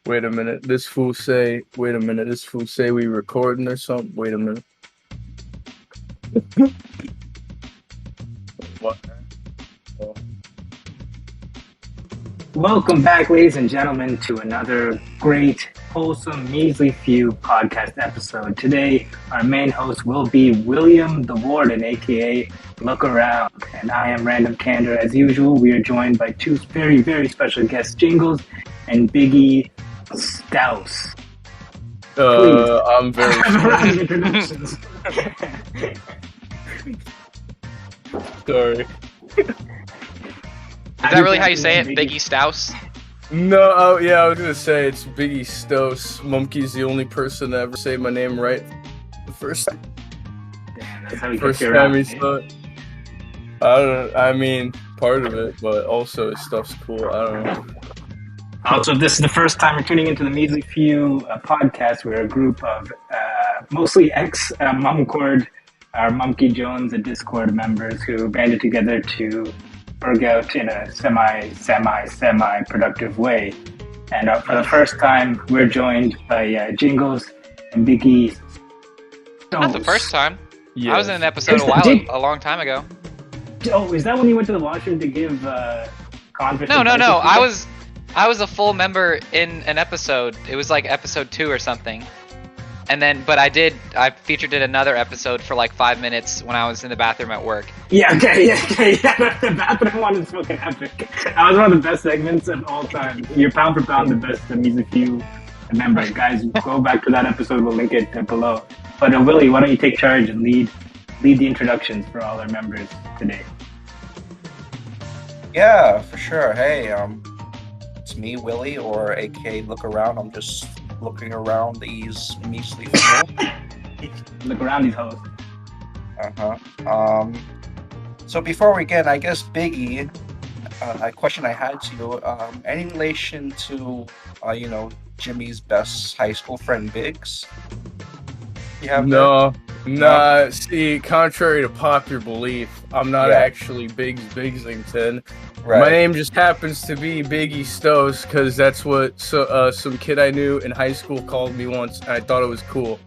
Wait a minute. This fool say. Wait a minute. This fool say we recording or something. Wait a minute. What? Oh. Welcome back, ladies and gentlemen, to another great, wholesome, measly few podcast episode. Today, our main host will be William the Warden, aka Look Around, and I am RandomKandor. As usual, we are joined by two very, very special guests, Jingles and BiggieStos. I'm very. Round of introductions. Sorry. Is that really how you say it? BiggieStos? No, oh yeah, I was gonna say it's BiggieStos. Mumkey's the only person to ever say my name right the first time. That's how we First get time around. he saw it. I mean, part of it, but also his stuff's cool. I don't know. Also, if this is the first time you're tuning into the Measly Few podcast, we're a group of mostly ex-Mumcord, our Mumkey Jones and Discord members who banded together to work out in a semi-productive way. And for the first time, we're joined by Jingles and BiggieStos. Not the first time. Yeah. I was in an episode a long time ago. Oh, is that when you went to the washroom to give conference? No. I was a full member in an episode. It was like episode 2 or something. And then, but I featured in another episode for like 5 minutes when I was in the bathroom at work. Yeah, okay. The bathroom one is fucking epic. That was one of the best segments of all time. You're pound for pound the best Measly Few member. Guys, go back to that episode. We'll link it below. But Willy, why don't you take charge and lead the introductions for all our members today? Yeah, for sure. Hey, it's me, Willy, or aka Look Around. I'm just looking around these measly people. Look around these hoes. So before we begin, I guess Biggie, a question I had to you, any relation to, Jimmy's best high school friend, Biggs? You have No. See, contrary to popular belief, I'm not actually Biggsington. Right. My name just happens to be BiggieStos because that's what some kid I knew in high school called me once, and I thought it was cool.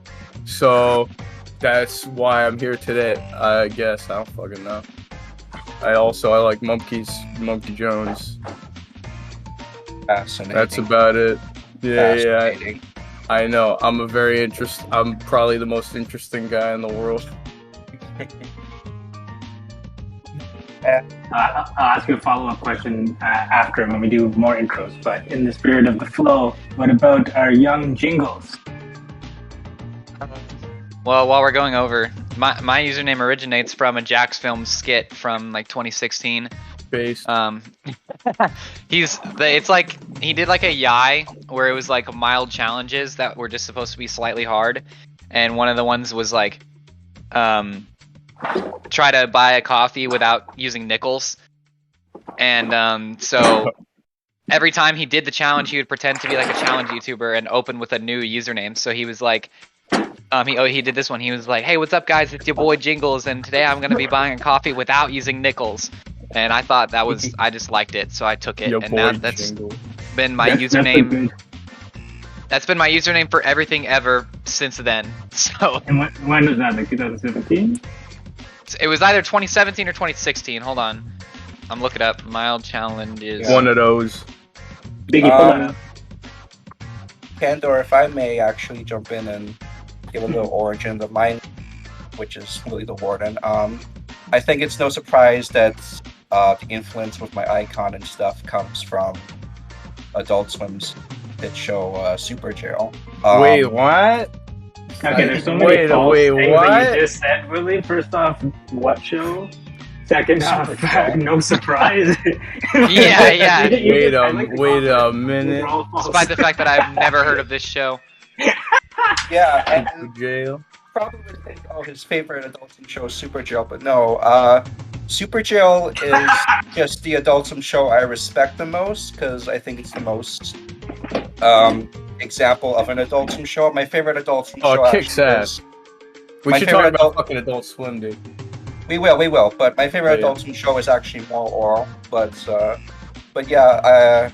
So that's why I'm here today, I guess. I don't fucking know. I like Mumkey Jones. Fascinating. That's about it. Yeah. Fascinating. I know. I'm probably the most interesting guy in the world. I'll ask you a follow-up question after when we do more intros. But in the spirit of the flow, what about our young Jingles? Well, while we're going over, my username originates from a Jax Film skit from like 2016. Based. It's like he did like a yai where it was like mild challenges that were just supposed to be slightly hard, and one of the ones was like try to buy a coffee without using nickels, and so every time he did the challenge, he would pretend to be like a challenge YouTuber and open with a new username. So he was like, he did this one. He was like, "Hey, what's up, guys? It's your boy Jingles, and today I'm gonna be buying a coffee without using nickels." And I thought I just liked it, so I took it, and now that's been my username. That's been my username for everything ever since then. So. And when was that? Like 2017? It was either 2017 or 2016. Hold on, I'm looking up. Mild challenges. One of those. Biggie, pull that up. Kandor, if I may actually jump in and give a little origin of mine, which is Willy the Warden. I think it's no surprise that the influence with my icon and stuff comes from Adult Swim's hit show Super Jail. Wait, what? Okay, there's so many false things what? that you just said, Willy. First off, what show? Second off, no surprise. Yeah. Wait a minute. Despite the fact that I've never heard of this show. Yeah, and Jail. probably would think, his favorite Adult Swim show is Super Jail, but no. Super Jail is just the Adult Swim show I respect the most because I think it's the most example of an Adult Swim show. My favorite Adult Swim show kicks ass. We my should talk favorite about fucking Adult Swim, dude. We will. But my favorite Adult Swim show is actually more oral. But yeah,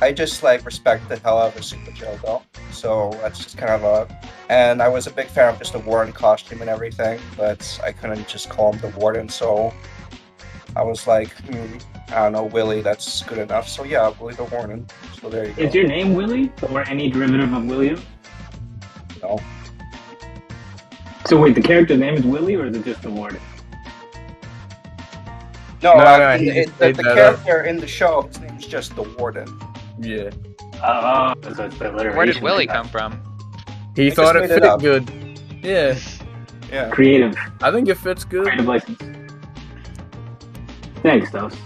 I just like respect the hell out of a Super Joe though. So that's just kind of and I was a big fan of just the Warden costume and everything, but I couldn't just call him the Warden, so I was like, I don't know, Willy, that's good enough. So yeah, Willy the Warden. So there you go. Is your name Willy or any derivative of William? No. So wait, the character's name is Willy, or is it just the Warden? No, the the character in the show, his name's just the Warden. Yeah. Oh, so it's the alliteration. Where did Willy come from? He just thought it made it fit up. good. Yeah. Yeah. Creative. I think it fits good. Creative license. Thanks, Dos.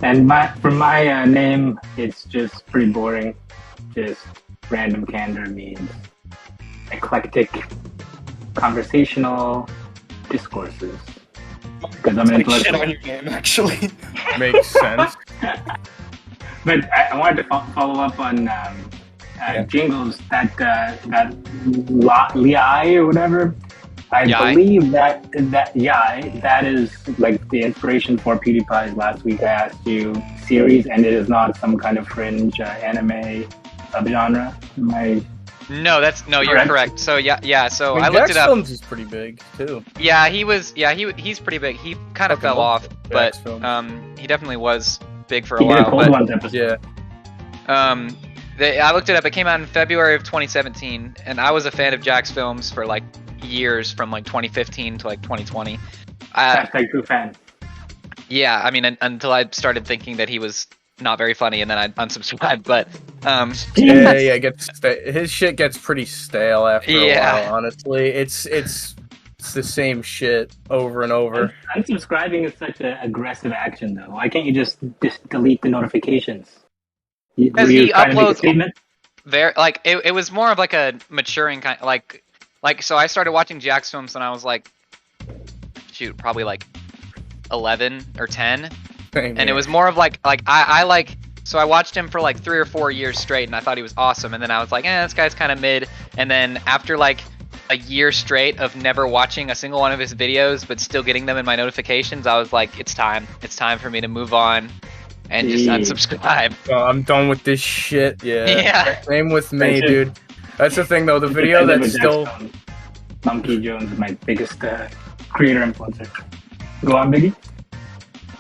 And for my name, it's just pretty boring. Just RandomKandor means eclectic conversational discourses. Because I'm Like an shit on intellectual. your name, actually. Makes sense. But I wanted to follow up on Jingles, that Liai or whatever. I Yai? believe that Yai, that is like the inspiration for PewDiePie's Last Week I Asked You series, and it is not some kind of fringe anime subgenre. You're Correct? correct. So yeah. So I I mean, looked it up. Films is pretty big too. Yeah, he's pretty big. He kind of Fucking fell love off, Jax but films. he definitely was big for a He did a while. Cold But Ones episode. Yeah. I looked it up. It came out in February of 2017, and I was a fan of Jack's films for like years, from like 2015 to like 2020. Hashtag true fan. Yeah, I mean, until I started thinking that he was not very funny, and then I unsubscribed. But Yeah. His shit gets pretty stale after a Yeah. while. Honestly, it's the same shit over and over. Unsubscribing is such an aggressive action, though. Why can't you just delete the notifications? Were Because you he trying to make a uploads statement? it was more of like a maturing kind, like so I started watching Jack's films when I was like, probably like 11 or 10. And it was more of like so I watched him for like 3 or 4 years straight, and I thought he was awesome. And then I was like, this guy's kind of mid. And then after like a year straight of never watching a single one of his videos, but still getting them in my notifications, I was like, it's time for me to move on and just unsubscribe. Oh, I'm done with this shit. Yeah. Yeah. Same with me, dude. That's the thing, though. The video that's still. Mumkey Jones is my biggest creator influencer. Go on, Biggie.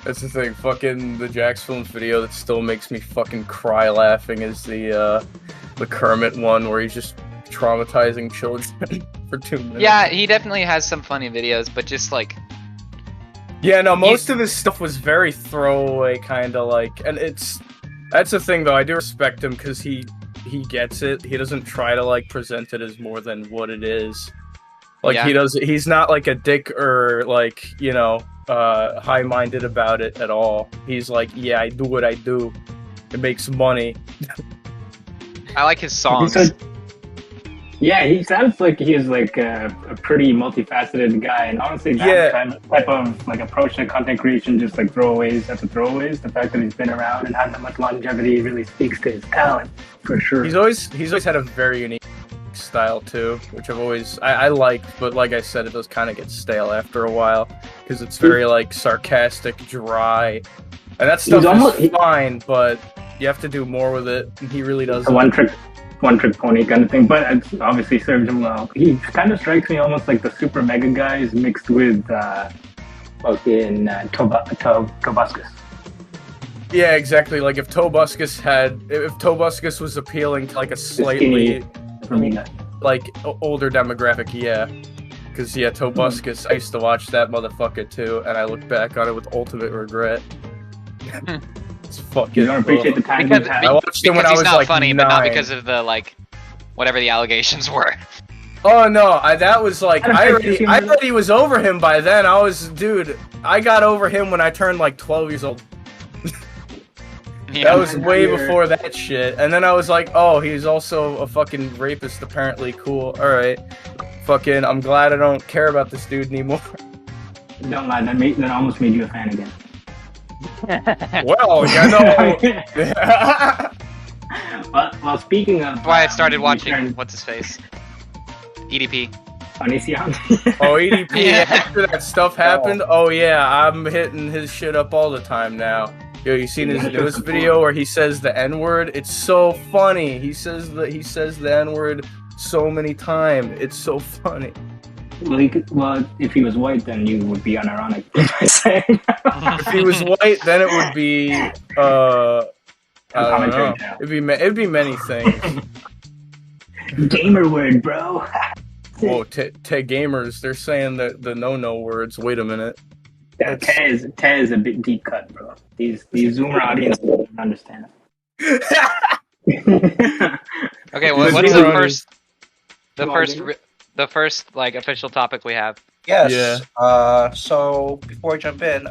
That's the thing. Fucking the Jax Films video that still makes me fucking cry laughing is the Kermit one where he's just traumatizing children for 2 minutes. Yeah, he definitely has some funny videos, but just like. Yeah, no, most of his stuff was very throwaway, kind of like, and that's the thing though. I do respect him because he gets it. He doesn't try to like present it as more than what it is. Like Yeah. He's not like a dick or like high-minded about it at all. He's like, yeah, I do what I do. It makes money. I like his songs. Yeah, he sounds like he is like a pretty multifaceted guy, and honestly, that type of like approach to content creation, just like throwaways after throwaways. The fact that he's been around and had that much longevity really speaks to his talent, for sure. He's always had a very unique style too, which I liked, but like I said, it does kind of get stale after a while because it's very like sarcastic, dry, and that stuff is fine, but you have to do more with it, and he really does. One trick pony kind of thing, but it's obviously served him well. He kind of strikes me almost like the super mega guys mixed with fucking Tobuscus. Yeah, exactly. Like if Tobuscus was appealing to like a slightly like older demographic, yeah. Because Tobuscus, I used to watch that motherfucker too, and I look back on it with ultimate regret. It's fucking. You don't appreciate the time because I watched it when I was he's not like funny, 9. but not because of the like whatever the allegations were. Oh no, that was like I already was over him by then. I got over him when I turned like 12 years old. Yeah. That was way before that shit. And then I was like, oh, he's also a fucking rapist apparently. Cool. Alright. Fucking, I'm glad I don't care about this dude anymore. Don't lie, that almost made you a fan again. Well, Well, speaking of... That's why I started watching, what's his face? EDP. Onision. Oh, EDP, Yeah. after that stuff happened, oh yeah, I'm hitting his shit up all the time now. Yo, you seen his newest video where he says the N-word? It's so funny. He says the N-word so many times. It's so funny. Well, if he was white, then you would be unironic by saying. If he was white, then it would be I don't know. It'd be many things. Gamer word, bro. Whoa, gamers, they're saying the no words. Wait a minute. Yeah, Te is a bit deep cut, bro. These Zoomer audience don't understand. Okay, what's the first like official topic we have? Yes. So before we jump in,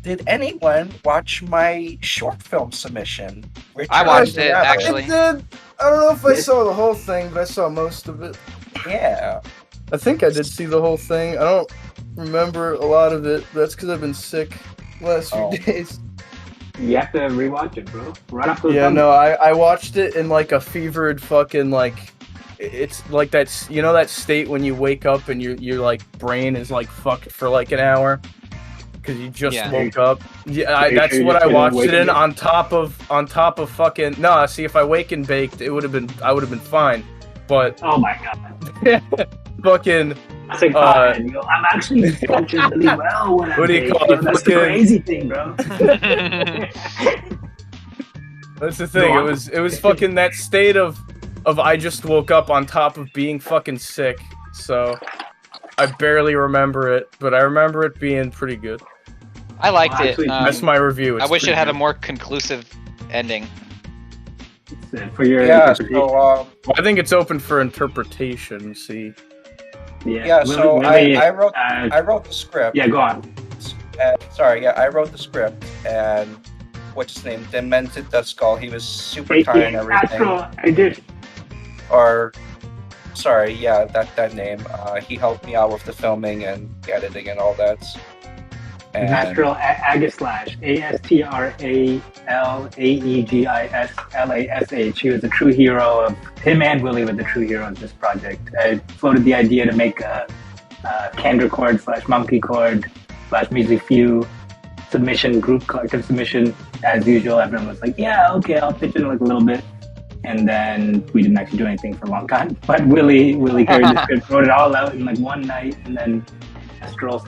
did anyone watch my short film submission? I watched it actually. I did. I don't know if I saw the whole thing, but I saw most of it. Yeah. I think I did see the whole thing. I don't remember a lot of it. That's because I've been sick last few days. You have to rewatch it, bro. Right off the I watched it in like a fevered fucking like. It's like that state when you wake up and your like brain is like fucked for like an hour because you just woke up. Yeah, that's what I watched it in on top of fucking. No, see, if I wake and baked, I would have been fine. But oh my god, fucking. I think I'm actually functioning really well when what do you call it? That's the crazy thing, bro. That's the thing. It was fucking that state of I just woke up on top of being fucking sick. So I barely remember it, but I remember it being pretty good. I liked it. That's my review. I wish it had a more conclusive ending. For your so I think it's open for interpretation. See. Yeah. So I wrote the script. Yeah, go on. I wrote the script, and what's his name? Demented Death Skull. He was super kind and everything. I did. Or, sorry, yeah, that name. He helped me out with the filming and the editing and all that. And Astral Agislash, ASTRALAEGISLASH. He was a true hero of him and Willy were the true heroes of this project. I floated the idea to make a Kandor chord / Mumkey chord / MEASLY FEW submission, group collective submission. As usual, everyone was like, yeah, okay, I'll pitch in like a little bit. And then we didn't actually do anything for a long time. But Willy carried the script, wrote it all out in like one night, and then Astral /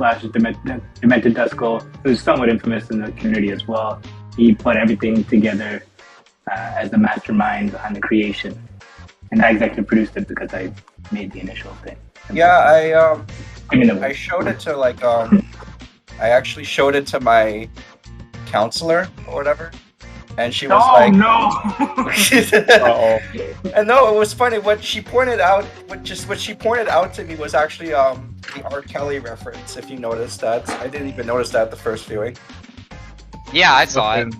Demented Death Skull, who's somewhat infamous in the community as well. He put everything together as the mastermind behind the creation. And I executive produced it because I made the initial thing. Yeah, I showed it to like I actually showed it to my counselor or whatever. And she was like, no! And no, it was funny. What she pointed out to me was actually the R. Kelly reference. If you noticed that, I didn't even notice that at the first viewing. Yeah, I saw it.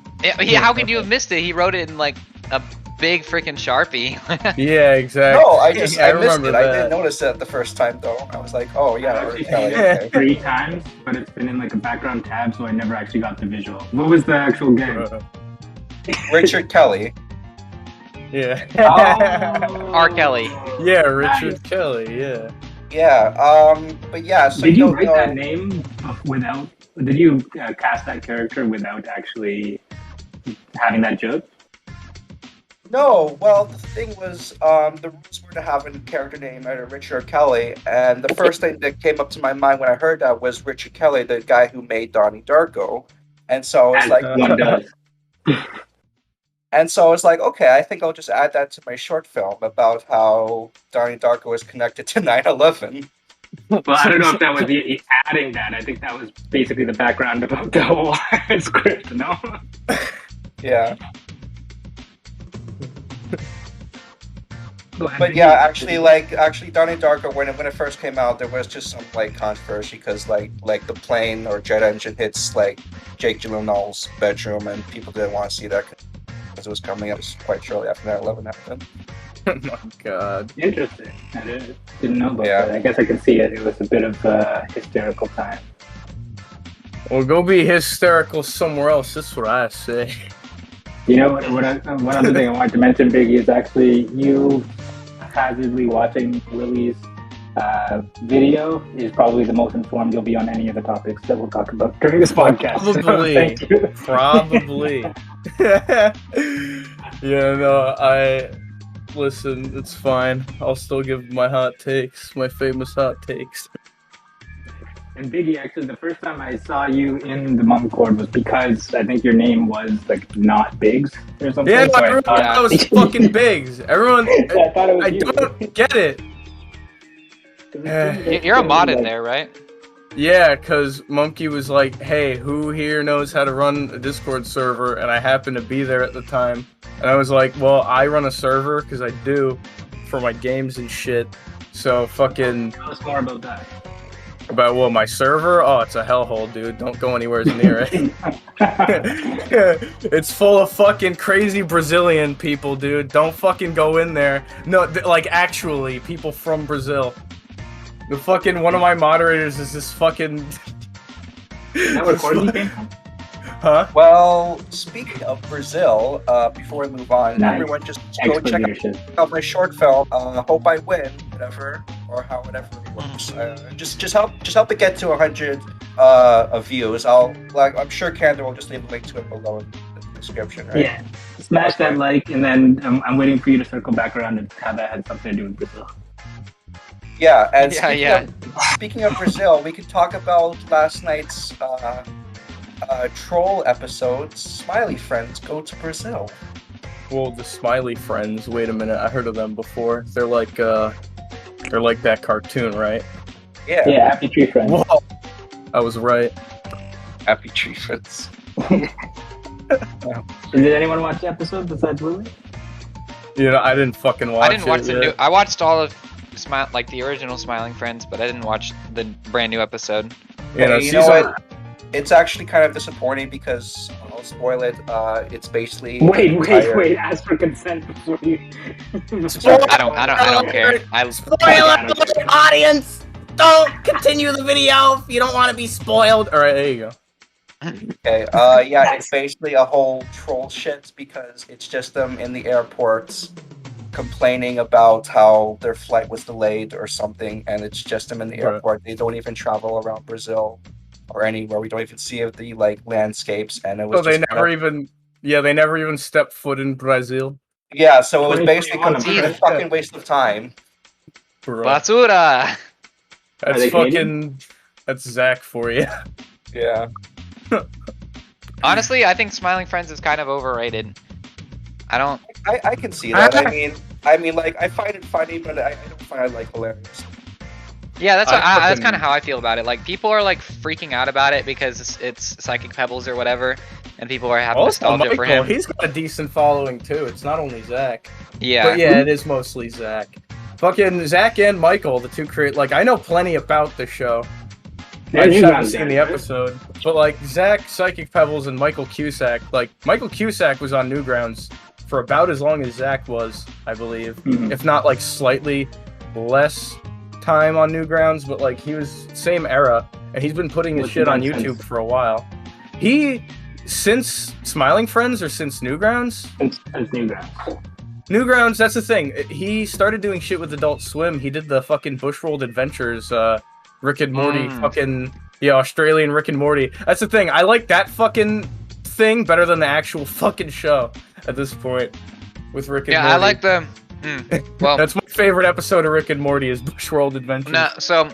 How could you have missed it? He wrote it in like a big freaking Sharpie. Yeah, exactly. No, I missed it. That. I didn't notice it the first time though. I was like, oh yeah, R. Kelly. Okay. 3 times, but it's been in like a background tab, so I never actually got the visual. What was the actual game? Richard Kelly. Yeah. R. Kelly. Yeah, Richard Kelly. Yeah. Yeah. But yeah. So did you write that name without? Did you cast that character without actually having that joke? No. Well, the thing was, the rules were to have a character named either Richard or Kelly, and the first thing that came up to my mind when I heard that was Richard Kelly, the guy who made Donnie Darko, and so I was like. One does. And so I was like, okay, I think I'll just add that to my short film about how Donnie Darko is connected to 9/11. Well, I don't know if that was adding that. I think that was basically the background about the whole script, no? Yeah. But yeah, actually, Donnie Darko, when it first came out, there was just some like controversy because like the plane or jet engine hits like Jake Gyllenhaal's bedroom, and people didn't want to see that because it was coming up quite shortly after 9/11 happened. Oh my god! Interesting. I didn't know about that. I guess I can see it. It was a bit of a hysterical time. Well, go be hysterical somewhere else. That's what I say. You know what other thing I wanted to mention, Biggie, is actually you haphazardly watching Willy's video is probably the most informed you'll be on any of the topics that we'll talk about during this podcast. Probably. Thank you. Probably. Yeah, no, listen, it's fine. I'll still give my hot takes, my famous hot takes. And Biggie, actually, the first time I saw you in the Mumkey was because I think your name was like not Biggs or something. Yeah, so everyone thought I was fucking Biggs. Everyone, I thought it was I you. don't get it. You're a mod in there, right? Yeah, because Mumkey was like, hey, who here knows how to run a Discord server? And I happened to be there at the time. And I was like, well, I run a server, because I do, for my games and shit. So fucking... Tell us more about that. About what, my server? Oh, it's a hellhole, dude. Don't go anywhere near it. It's full of fucking crazy Brazilian people, dude. Don't fucking go in there. No, like, actually, people from Brazil. The fucking, one of my moderators is this fucking... Is that where Courtney came from? Huh? Well, speaking of Brazil, before we move on, Nice. everyone just go check out my short film, Hope I Win, whatever, or whatever it works. Just help it get to 100 views. I'm sure Kandor will just leave a link to it below in the description, right? Yeah. Smash that like, and then I'm waiting for you to circle back around and how that had something to do with Brazil. Yeah, and Yeah, speaking of Brazil, we could talk about last night's troll episode, Smiley Friends Go to Brazil. Well, the Smiley Friends, wait a minute, I heard of them before. They're like that cartoon, right? Yeah. Yeah, Happy Tree Friends. Whoa! I was right. Happy Tree Friends. Did anyone watch the episode besides Willy? You know, I didn't fucking watch it. I didn't watch the new. I watched all of the original Smiling Friends, but I didn't watch the brand new episode. Yeah, You know what? It's actually kind of disappointing because I'll spoil it. It's basically Wait! Ask for consent before you. I don't care. Spoiler alert, audience! Don't continue the video if you don't want to be spoiled. All right, there you go. Okay. Yeah, it's basically a whole troll shit because it's just them in the airports complaining about how their flight was delayed or something, and it's just them in the airport. They don't even travel around Brazil or anywhere. We don't even see the landscapes, and it was. So they never even stepped foot in Brazil. Yeah, so it was basically a complete fucking waste of time. Bro. Basura. That's fucking. That's Zach for you. Yeah. Honestly, I think Smiling Friends is kind of overrated. I can see that. I mean, like, I find it funny, but I don't find it like hilarious. Yeah, that's kind of how I feel about it. Like, people are like freaking out about it because it's Psychic Pebbles or whatever, and people are having nostalgia for him. He's got a decent following too. It's not only Zach. Yeah. But yeah, it is mostly Zach. Fucking Zach and Michael, the two like, I know plenty about the show. I just haven't seen the episode. But like, Zach, Psychic Pebbles, and Michael Cusack, like, Michael Cusack was on Newgrounds for about as long as Zach was, I believe. Mm-hmm. If not, like, slightly less time on Newgrounds, but like, he was same era, and he's been putting his shit on YouTube for a while. Since Smiling Friends or since Newgrounds? Since Newgrounds. Newgrounds, that's the thing. He started doing shit with Adult Swim. He did the fucking Bushworld Adventures, Rick and Morty, Australian Rick and Morty. That's the thing. I like that fucking thing better than the actual fucking show at this point with Rick and Morty. Yeah, I like the. Well, that's my favorite episode of Rick and Morty is Bushworld Adventures. No, so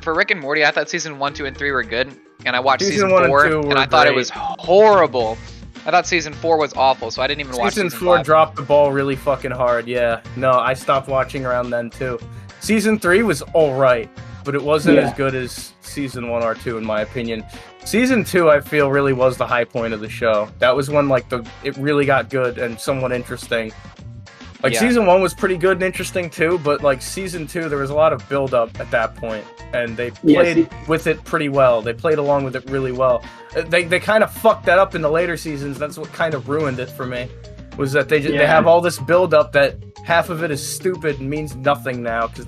for Rick and Morty, I thought season 1, 2, and 3 were good, and I watched season 1 4, and 2 and I thought it was horrible. I thought season 4 was awful, so I didn't even watch season 4. 5. Dropped the ball really fucking hard. Yeah, no, I stopped watching around then too. Season 3 was alright, but it wasn't as good as season 1 or 2 in my opinion. Season 2, I feel, really was the high point of the show. That was when like it really got good and somewhat interesting. Like, season 1 was pretty good and interesting too, but like season 2, there was a lot of build up at that point, and they played with it pretty well. They played along with it really well. They kind of fucked that up in the later seasons. That's what kind of ruined it for me. Was that they have all this build up that half of it is stupid and means nothing now because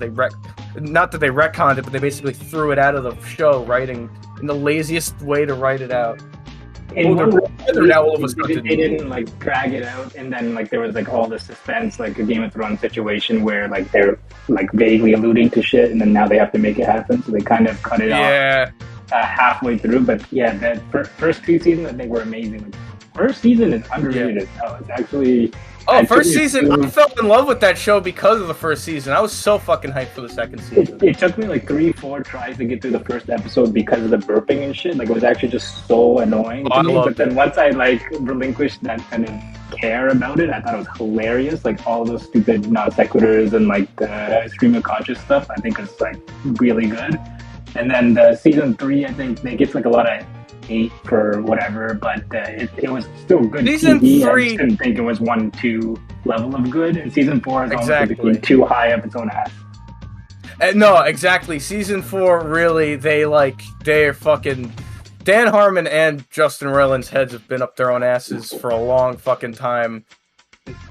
not that they retconned it, but they basically threw it out of the show writing in the laziest way to write it out. in they're one together now all of a they sudden. didn't like drag it out, and then like there was like all the suspense, like a Game of Thrones situation where like they're like vaguely alluding to shit, and then now they have to make it happen, so they kind of cut it off halfway through. But yeah, the first two seasons I think were amazing. Like, first season is underrated as hell. It's actually first season, I fell in love with that show because of the first season. I was so fucking hyped for the second season. It took me like 3-4 tries to get through the first episode because of the burping and shit. Like, it was actually just so annoying to me. But then once I like relinquished that kind of care about it, I thought it was hilarious. Like all those stupid non sequiturs and like the stream of conscious stuff, I think is like really good. And then the season 3, I think they get like a lot of hate for whatever, but it was still good season TV. 3, I just didn't think it was 1-2 level of good. And season 4 is almost became too high up its own ass. No, exactly. Season 4, really, they're fucking... Dan Harmon and Justin Roiland's heads have been up their own asses for a long fucking time.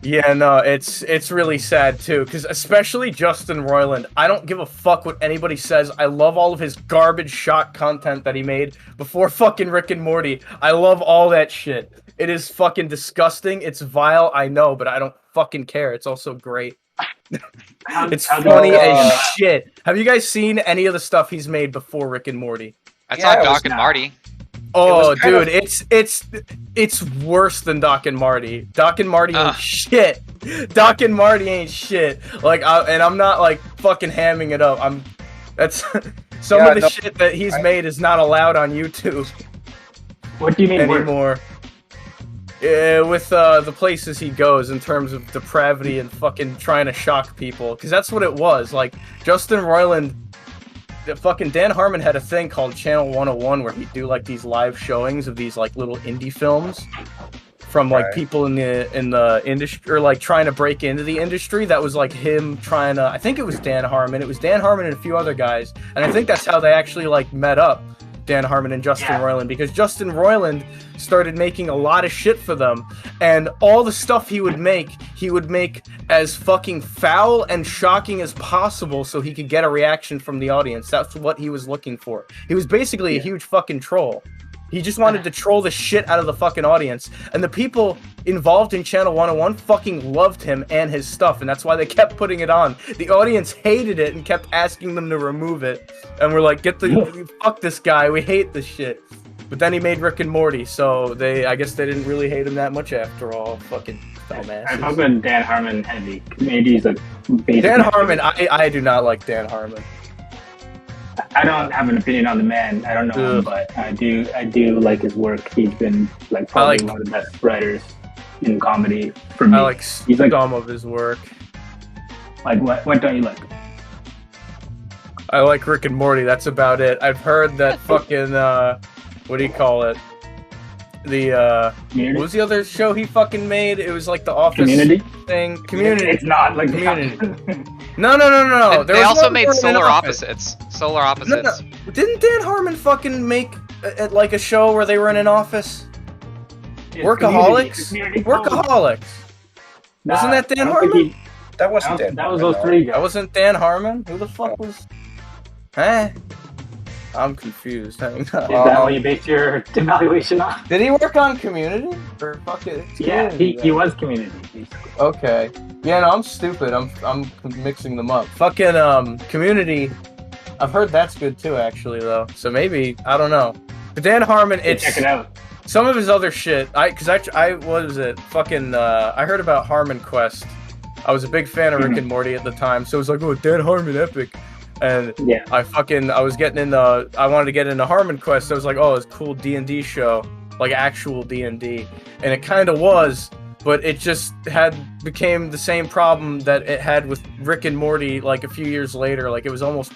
Yeah, no, it's really sad too, because especially Justin Roiland, I don't give a fuck what anybody says. I love all of his garbage shot content that he made before fucking Rick and Morty. I love all that shit. It is fucking disgusting. It's vile, I know, but I don't fucking care. It's also great. It's funny as shit. Have you guys seen any of the stuff he's made before Rick and Morty? I saw Doc and Marty. Oh, dude, it's worse than Doc and Marty. Doc and Marty ain't shit. Doc and Marty ain't shit. Like, and I'm not like fucking hamming it up. That's some of the shit that he's made is not allowed on YouTube. What do you mean anymore? With the places he goes in terms of depravity and fucking trying to shock people, because that's what it was. Like Justin Roiland. Fucking Dan Harmon had a thing called Channel 101 where he'd do like these live showings of these like little indie films from like people in the industry, or like trying to break into the industry. That was like him trying to, I think it was Dan Harmon. It was Dan Harmon and a few other guys, and I think that's how they actually like met up, Dan Harmon and Justin Roiland, because Justin Roiland started making a lot of shit for them, and all the stuff he would make as fucking foul and shocking as possible so he could get a reaction from the audience. That's what he was looking for. He was basically a huge fucking troll. He just wanted to troll the shit out of the fucking audience, and the people involved in Channel 101 fucking loved him and his stuff, and that's why they kept putting it on. The audience hated it and kept asking them to remove it, and we're like, fuck this guy, we hate this shit. But then he made Rick and Morty, so I guess they didn't really hate him that much after all. Fucking dumbasses. I fuck with Dan Harmon heavy. Maybe he's like Dan Harmon. I do not like Dan Harmon. I don't have an opinion on the man. I don't know him, but I do like his work. He's been like probably one of the best writers in comedy for me. I like some of his work. Like what don't you like? I like Rick and Morty. That's about it. I've heard that fucking what do you call it? What was the other show he fucking made? It was like the Office thing. Community. It's not like Community. No. They also made Solar Opposites. Solar Opposites. No. Didn't Dan Harmon fucking make like a show where they were in an office? Workaholics. Workaholics. Wasn't that Dan Harmon? That wasn't Dan. That was those three guys. That wasn't Dan Harmon. Who the fuck was? Huh? I'm confused. Is that what you base your evaluation on? Did he work on Community? Or fuck it? Yeah, he was Community, basically. Okay. Yeah, no, I'm stupid. I'm mixing them up. Fucking Community. I've heard that's good too, actually, though. So maybe, I don't know. But Dan Harmon, check it out. Some of his other shit. I what was it? Fucking I heard about Harmon Quest. I was a big fan of Rick and Morty at the time, so it was like, oh, Dan Harmon epic. And I wanted to get into Harmon Quest. I was like, oh, it's a cool D&D show, like actual D&D, and it kind of was, but it just became the same problem that it had with Rick and Morty like a few years later. Like it was almost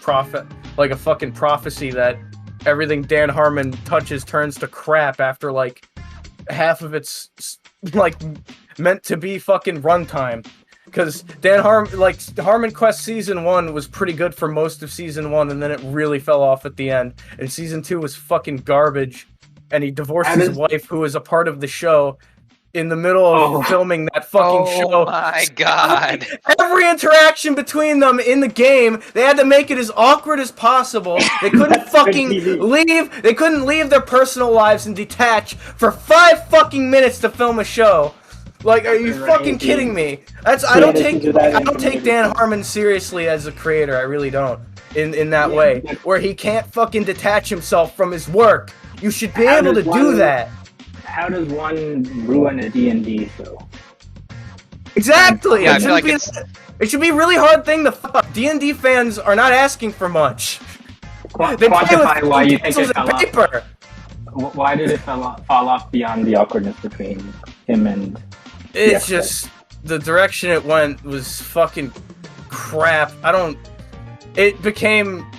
like a fucking prophecy that everything Dan Harmon touches turns to crap after like half of it's like meant to be fucking runtime. Because Harmon Quest Season 1 was pretty good for most of Season 1, and then it really fell off at the end. And Season 2 was fucking garbage, and he divorced his wife, who was a part of the show, in the middle of filming that fucking show. Oh my god. Every interaction between them in the game, they had to make it as awkward as possible. They couldn't fucking leave. They couldn't leave their personal lives and detach for 5 fucking minutes to film a show. Like, are you fucking kidding me? I don't take Dan Harmon seriously as a creator. I really don't. In that way, where he can't fucking detach himself from his work. You should be able to do that. How does one ruin a D&D show? Exactly. Yeah, It should be a really hard thing to fuck. D&D fans are not asking for much. They Quantify why you think it fell off. Why did it fall off beyond the awkwardness between him and... It's just the direction it went was fucking crap. It became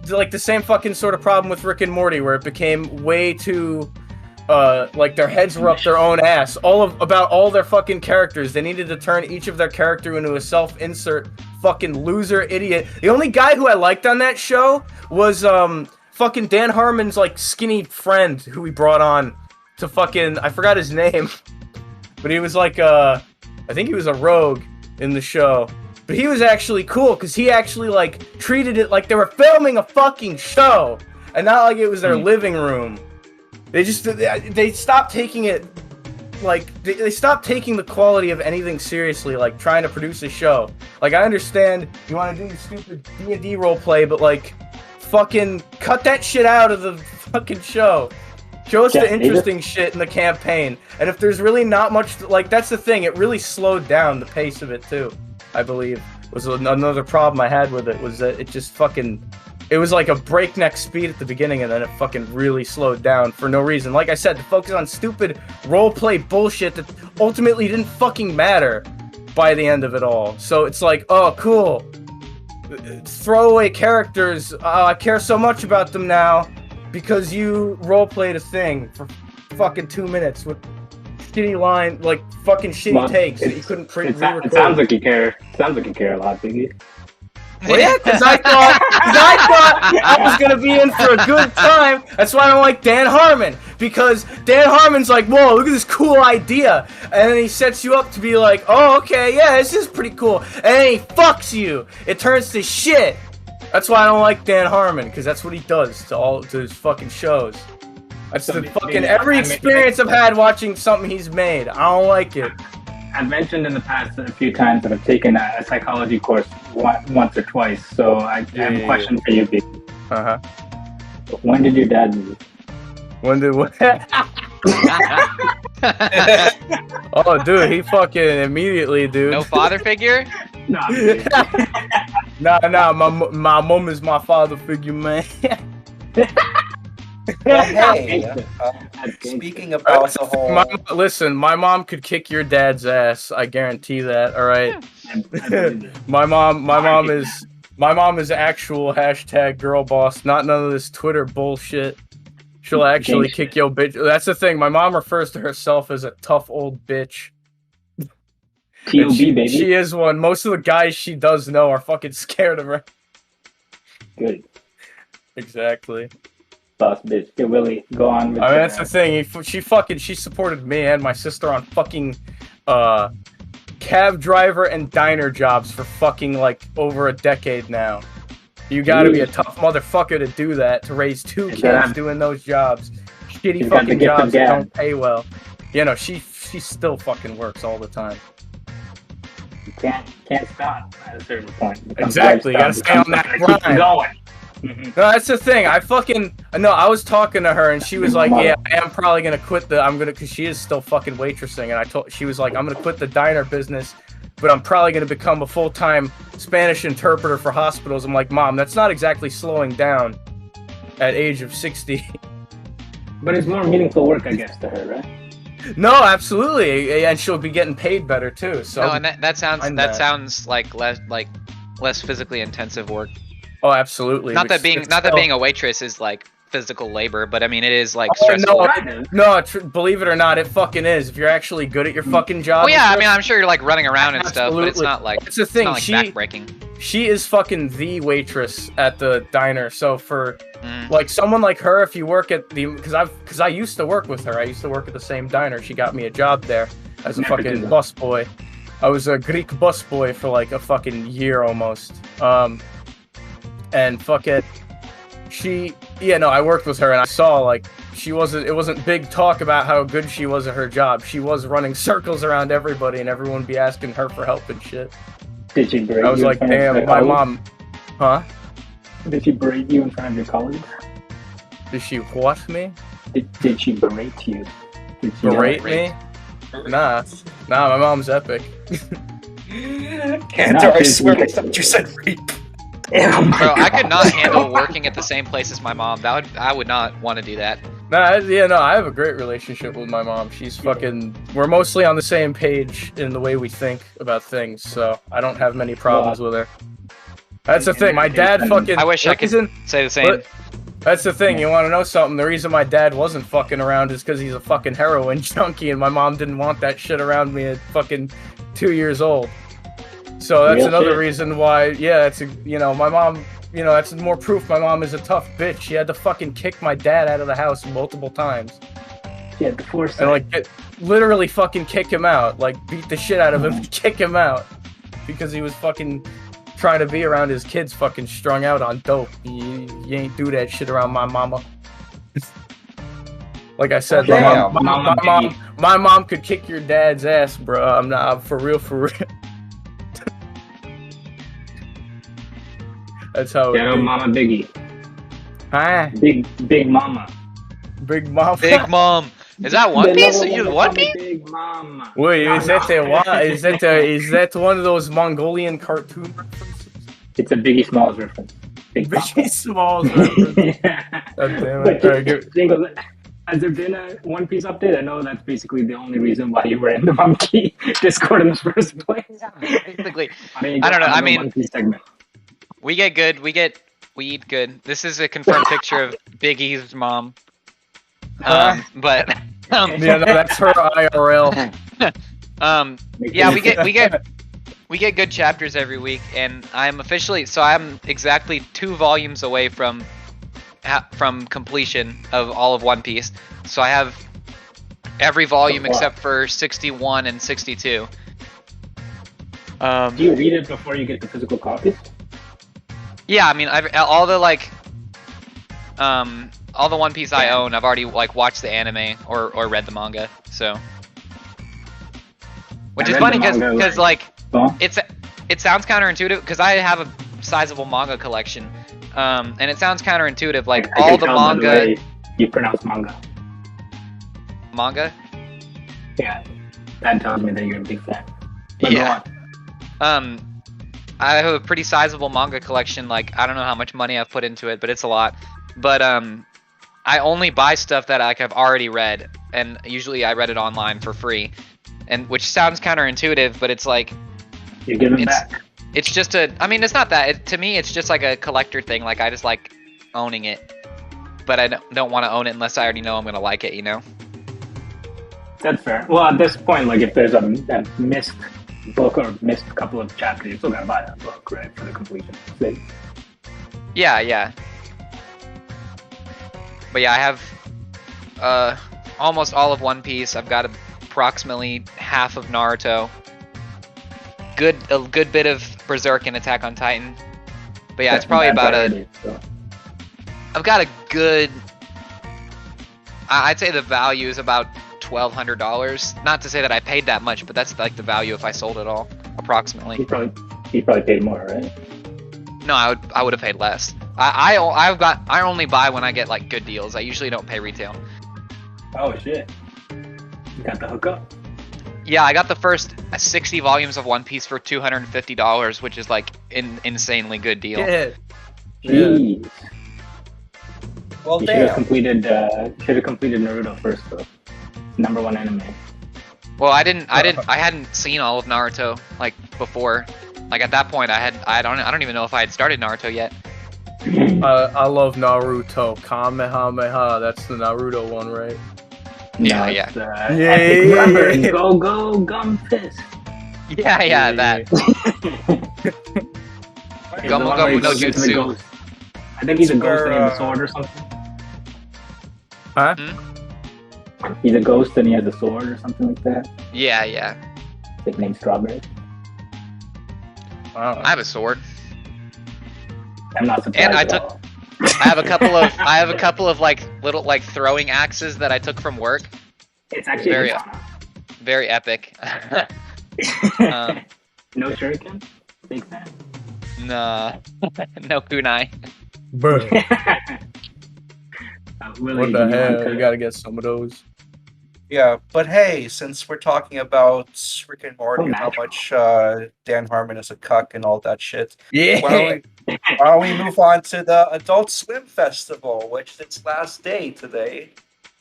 like the same fucking sort of problem with Rick and Morty, where it became way too like their heads were up their own ass. About all their fucking characters. They needed to turn each of their character into a self-insert fucking loser idiot. The only guy who I liked on that show was fucking Dan Harmon's like skinny friend who he brought on to fucking, I forgot his name. But he was like, I think he was a rogue in the show. But he was actually cool, because he actually, like, treated it like they were filming a fucking show. And not like it was their living room. They stopped taking it, like, they stopped taking the quality of anything seriously, like, trying to produce a show. Like, I understand you want to do your stupid D&D roleplay, but, like, fucking cut that shit out of the fucking show. Show us the interesting shit in the campaign. And if there's really not much, like, that's the thing. It really slowed down the pace of it, too, I believe. Was another problem I had with it, was that it just fucking... It was like a breakneck speed at the beginning, and then it fucking really slowed down for no reason. Like I said, to focus on stupid roleplay bullshit that ultimately didn't fucking matter by the end of it all. So it's like, oh, cool. Throwaway characters, I care so much about them now. Because you roleplayed a thing for fucking 2 minutes with shitty line, like fucking shitty takes that you couldn't re-record. It sounds like you care. Sounds like you care a lot, Biggie. Well, yeah, because I thought I was gonna be in for a good time. That's why I don't like Dan Harmon, because Dan Harmon's like, whoa, look at this cool idea, and then he sets you up to be like, oh, okay, yeah, this is pretty cool, and then he fucks you. It turns to shit. That's why I don't like Dan Harmon, because that's what he does to his fucking shows. That's the fucking every experience I've had watching something he's made. I don't like it. I've mentioned in the past a few times that I've taken a psychology course once or twice, so I have a question for you, B. Uh-huh. When did your dad move? When did what? Oh, dude, he fucking immediately, dude. No father figure? No. Nah, my mom is my father figure, man. Well, hey, speaking about the whole... Listen, my mom could kick your dad's ass. I guarantee that. All right. My mom is actual hashtag girl boss. Not none of this Twitter bullshit. She'll actually kick your bitch. That's the thing. My mom refers to herself as a tough old bitch. TOB, baby. She is one. Most of the guys she does know are fucking scared of her. Good. Exactly. Boss bitch. Hey, Willy, go on with that's the thing. She supported me and my sister on fucking cab driver and diner jobs for fucking like over a decade now. You gotta be a tough motherfucker to do that, to raise 2 kids doing those jobs. Shitty fucking jobs that don't pay well. You know, she still fucking works all the time. You can't stop at a certain point. Exactly, you gotta stay on that grind. Keep going. No, that's the thing. I was talking to her and she was like, yeah, I am probably gonna quit because she is still fucking waitressing, and she was like, I'm gonna quit the diner business, but I'm probably gonna become a full-time Spanish interpreter for hospitals. I'm like, Mom, that's not exactly slowing down at age of 60. But it's more meaningful work, I guess, to her, right? No, absolutely, and she'll be getting paid better too. So no, and that sounds like less physically intensive work. Oh, absolutely. Not that being a waitress is like physical labor, but I mean it is like stressful. Believe it or not, it fucking is. If you're actually good at your fucking job. Well, yeah, I mean I'm sure you're like running around and stuff, but it's not like it's the thing. It's not like backbreaking. She is fucking the waitress at the diner. So for like someone like her, if you work at because I used to work with her. I used to work at the same diner. She got me a job there. as a Nepotism. fucking busboy. I was a Greek busboy for like a fucking year almost. And fucking, I worked with her and I saw like it wasn't big talk about how good she was at her job. She was running circles around everybody and everyone be asking her for help and shit. Did she berate I was you like, in front of damn, your my colleagues? mom, huh? Did she berate you in front of your colleagues? Did she what me? Did she berate you? Did she Berate me? Nah, my mom's epic. Kandor, I swear I thought you said rape. Oh my Bro, I God. could not handle working at the same place as my mom. I would not want to do that. I have a great relationship with my mom. She's fucking. We're mostly on the same page in the way we think about things, so I don't have many problems with her. That's the thing. My dad fucking. I wish I could say the same. But that's the thing. You want to know something? The reason my dad wasn't fucking around is because he's a fucking heroin junkie, and my mom didn't want that shit around me at fucking 2 years old. So that's another reason why. Yeah, my mom. That's more proof my mom is a tough bitch. She had to fucking kick my dad out of the house multiple times. Yeah, the force. And literally fucking kick him out. Like beat the shit out of him and kick him out. Because he was fucking trying to be around his kids fucking strung out on dope. You ain't do that shit around my mama. Like I said, my mom could kick your dad's ass, bro. I'm for real. That's how Get up, Mama Biggie. Hi. Big Mama. Big Mama. Big Mom. Is that One Piece? You One Piece? Big Mama. Wait, is that one of those Mongolian cartoon references? It's a Biggie Smalls reference. Biggie Smalls reference. Yeah. God damn But it. Jingles, has there been a One Piece update? I know that's basically the only reason why you were in the Mumkey Discord in the first place. Basically, I don't know. I One mean, Piece segment. we get good. We eat good. This is a confirmed picture of Biggie's mom. But Yeah, no, that's her IRL. yeah, we get good chapters every week, and I'm exactly 2 volumes away from completion of all of One Piece. So I have every volume except for 61 and 62. Do you read it before you get the physical copies? Yeah, I mean, all the One Piece I own, I've already watched the anime or read the manga. So, which is funny because it sounds counterintuitive because I have a sizable manga collection, and it sounds counterintuitive. Like all the manga. By the way you pronounce manga. Manga. Yeah, that tells me that you're a big fan. But Yeah. I have a pretty sizable manga collection. Like, I don't know how much money I've put into it, but it's a lot. But I only buy stuff that I've already read, and usually I read it online for free. And which sounds counterintuitive, but it's like You're giving back. it's just it's not that. To me, it's just like a collector thing. Like, I just like owning it, but I don't want to own it unless I already know I'm gonna like it. You know? That's fair. Well, at this point, like if there's a missed book or missed couple of chapters, you still gotta buy that book, right, for the completion. Yeah. But yeah, I have almost all of One Piece. I've got approximately half of Naruto. A good bit of Berserk and Attack on Titan. But yeah, it's probably about I've got a good. I'd say the value is about $1,200. Not to say that I paid that much, but that's like the value if I sold it all, approximately. You probably paid more, right? No, I would have paid less. I only buy when I get like good deals. I usually don't pay retail. Oh shit! You got the hookup? Yeah, I got the first 60 volumes of One Piece for $250, which is like an insanely good deal. Yeah. Jeez. Well, You should have damn. completed Naruto first, though. #1 anime. Well, I hadn't seen all of Naruto like before. Like at that point, I don't even know if I had started Naruto yet. I love Naruto. Kamehameha. That's the Naruto one, right? Yeah, No, yeah. it's, Yeah, Epic yeah, Rubber, yeah. Go Gum Fist. Yeah, that. He's the one where he goes into the Jutsu. ghost. I think he's a ghost Where, in the sword or something. Huh? He's a ghost and he has a sword or something like that. Yeah. Like named Strawberry. Wow. I have a sword. I'm not surprised. And I at took- all. I have a couple of like little like throwing axes that I took from work. It's actually very- a katana. Very epic. No shuriken? Big fan. Nah. No kunai. Bruh. Willy, What do the you want hell? to- You gotta get some of those. Yeah, but hey, since we're talking about Rick and Morty and how much Dan Harmon is a cuck and all that shit, Yeah. why don't we move on to the Adult Swim Festival, which is its last day today.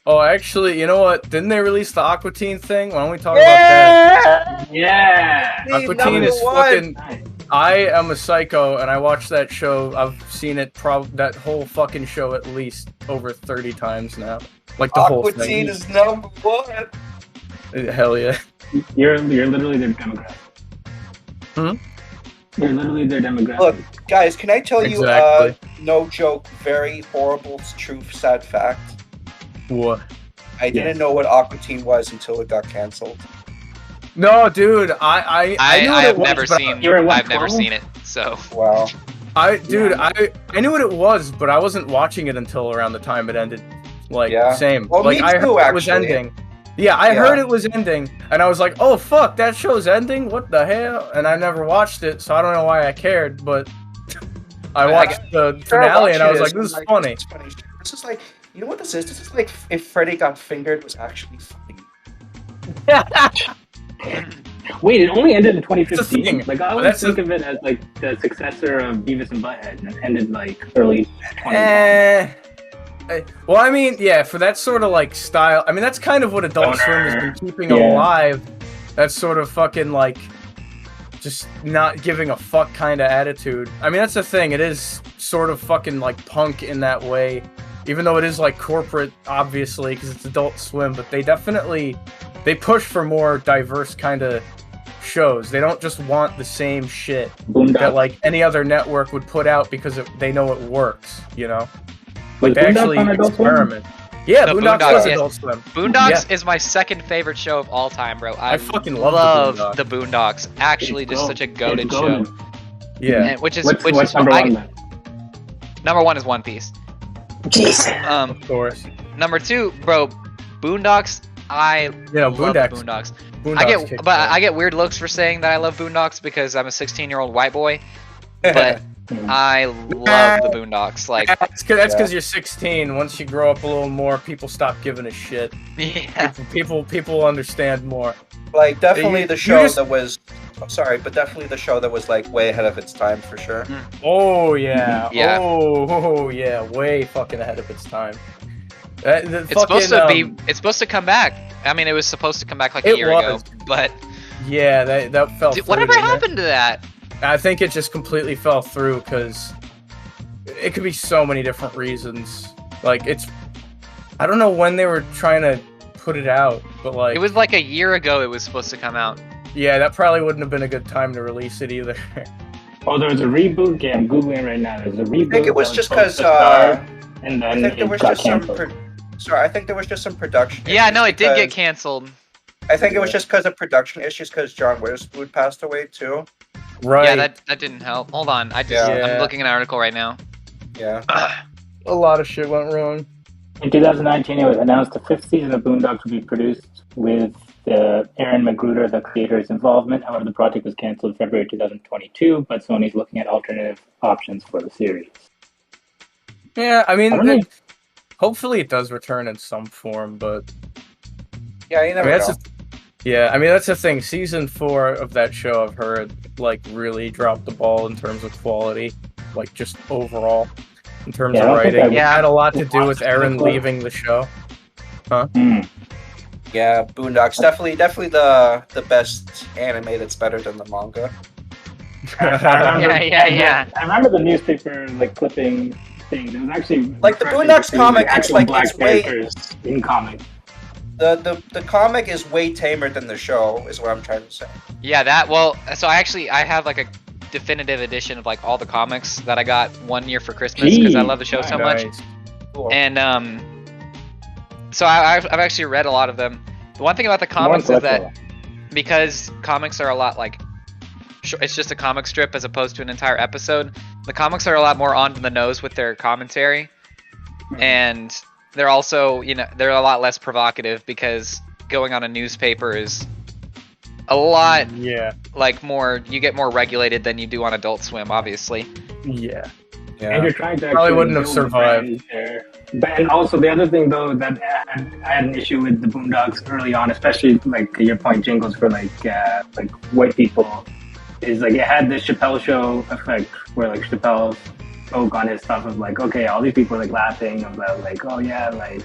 Oh, actually, you know what? Didn't they release the Aqua Teen thing? Why don't we talk about that? Yeah! Aqua Number Teen is one. fucking. Nice. I am a psycho, and I watched that show. I've seen it that whole fucking show at least over 30 times now. Like the whole Aqua thing. Teen is number one. Hell yeah. You're literally their demographic. You're literally their demographic. Look, guys, can I tell you Exactly. no joke, very horrible, true, sad fact? What? I didn't know what Aqua Teen was until it got canceled. No, dude. I knew what I've it was, never but seen. You were what, I've never 12? seen it. So Wow. I knew what it was, but I wasn't watching it until around the time it ended. Like, Yeah. same. Well, like, me I heard too, it was actually. ending. Yeah, I Yeah. heard it was ending, and I was like, oh, fuck, that show's ending? What the hell? And I never watched it, so I don't know why I cared, but I watched the finale, and I was like, this is funny. This is funny. This is like, you know what this is? This is like if Freddy Got Fingered was actually funny. Wait, it only ended in It's a 2015? thing. Like, I always That's think of it as, like, the successor of Beavis and Butthead, and it ended, like, early 2010. Well, I mean, yeah, for that sort of, like, style, I mean, that's kind of what Adult Swim has been keeping Yeah. alive. That sort of fucking, like, just not giving a fuck kind of attitude. I mean, that's the thing. It is sort of fucking, like, punk in that way. Even though it is, like, corporate, obviously, because it's Adult Swim, but they definitely... They push for more diverse kind of shows. They don't just want the same shit Boondocks. that, like, any other network would put out because they know it works, you know? Was Like, they Boondocks actually on Adult Swim? experiment. Yeah, The Boondocks Boondocks, was yeah. Adult Swim. Boondocks is my second favorite show of all time, bro. I fucking love the the Boondocks. Actually, It's just gold. such a goated It's show. golden. Yeah. And which is What's number one, then? number one is One Piece. Jason. Of course. Number two, bro, Boondocks. I Yeah, love the Boondocks. Boondocks. Boondocks kicked ass. I get weird looks for saying that I love Boondocks because I'm a 16-year-old white boy, but I love the Boondocks. Like, That's because you're 16. Once you grow up a little more, people stop giving a shit. yeah, People understand more. Like, definitely You- the you show just- that was... I'm sorry, but definitely the show that was, like, way ahead of its time, for sure. Oh yeah. Yeah. Oh yeah. Way fucking ahead of its time. it's supposed to be. It's supposed to come back. I mean, it was supposed to come back like a It year ago, was. but Yeah, that fell. dude, through, whatever didn't it? happened to that? I think it just completely fell through because it could be so many different reasons. Like I don't know when they were trying to put it out, but like It was like a year ago. It was supposed to come out. yeah, that probably wouldn't have been a good time to release it either. Oh, there was a reboot. Yeah, I'm googling right now. There's a reboot. I think it was that just supposed because, to start, and I then think there it was got just some... canceled. Sorry, I think there was just some production Yeah, issues no, it did get because- canceled. I think it was just because of production issues because John Witherspoon passed away, too. Right. Yeah, that didn't help. Hold on, Yeah. I'm looking at an article right now. Yeah. a lot of shit went wrong. In 2019, it was announced the fifth season of Boondocks would be produced with Aaron Magruder, the creator's involvement. However, the project was canceled in February 2022, but Sony's looking at alternative options for the series. Yeah, I mean, I don't know. hopefully it does return in some form, but Yeah, you I never mean, know. that's the thing. Season 4 of that show, I've heard, like, really dropped the ball in terms of quality, like, just overall, in terms Yeah, I of don't think writing. I It had a lot to do with watched Aaron it. leaving the show. Yeah, Boondocks. Definitely the best anime that's better than the manga. Yeah. I remember the newspaper like clipping things. It was actually Like, the Boondocks comic, it's actual like, black it's way- characters in comic. The comic is way tamer than the show, is what I'm trying to say. Yeah, so I have like a definitive edition of like all the comics that I got one year for Christmas because I love the show so much. Nice. Cool. And So I've actually read a lot of them. The one thing about the comics is that because comics are a lot like it's just a comic strip as opposed to an entire episode. The comics are a lot more on the nose with their commentary, and they're also, you know, they're a lot less provocative because going on a newspaper is a lot like more. You get more regulated than you do on Adult Swim, obviously. Yeah. And you're trying to probably wouldn't have survived. But and also the other thing though that I had an issue with the Boondocks early on, especially like your point, Jingles, for like white people, is like it had this Chappelle Show effect where like Chappelle spoke on his stuff of like, okay, all these people are like laughing about like, oh yeah, like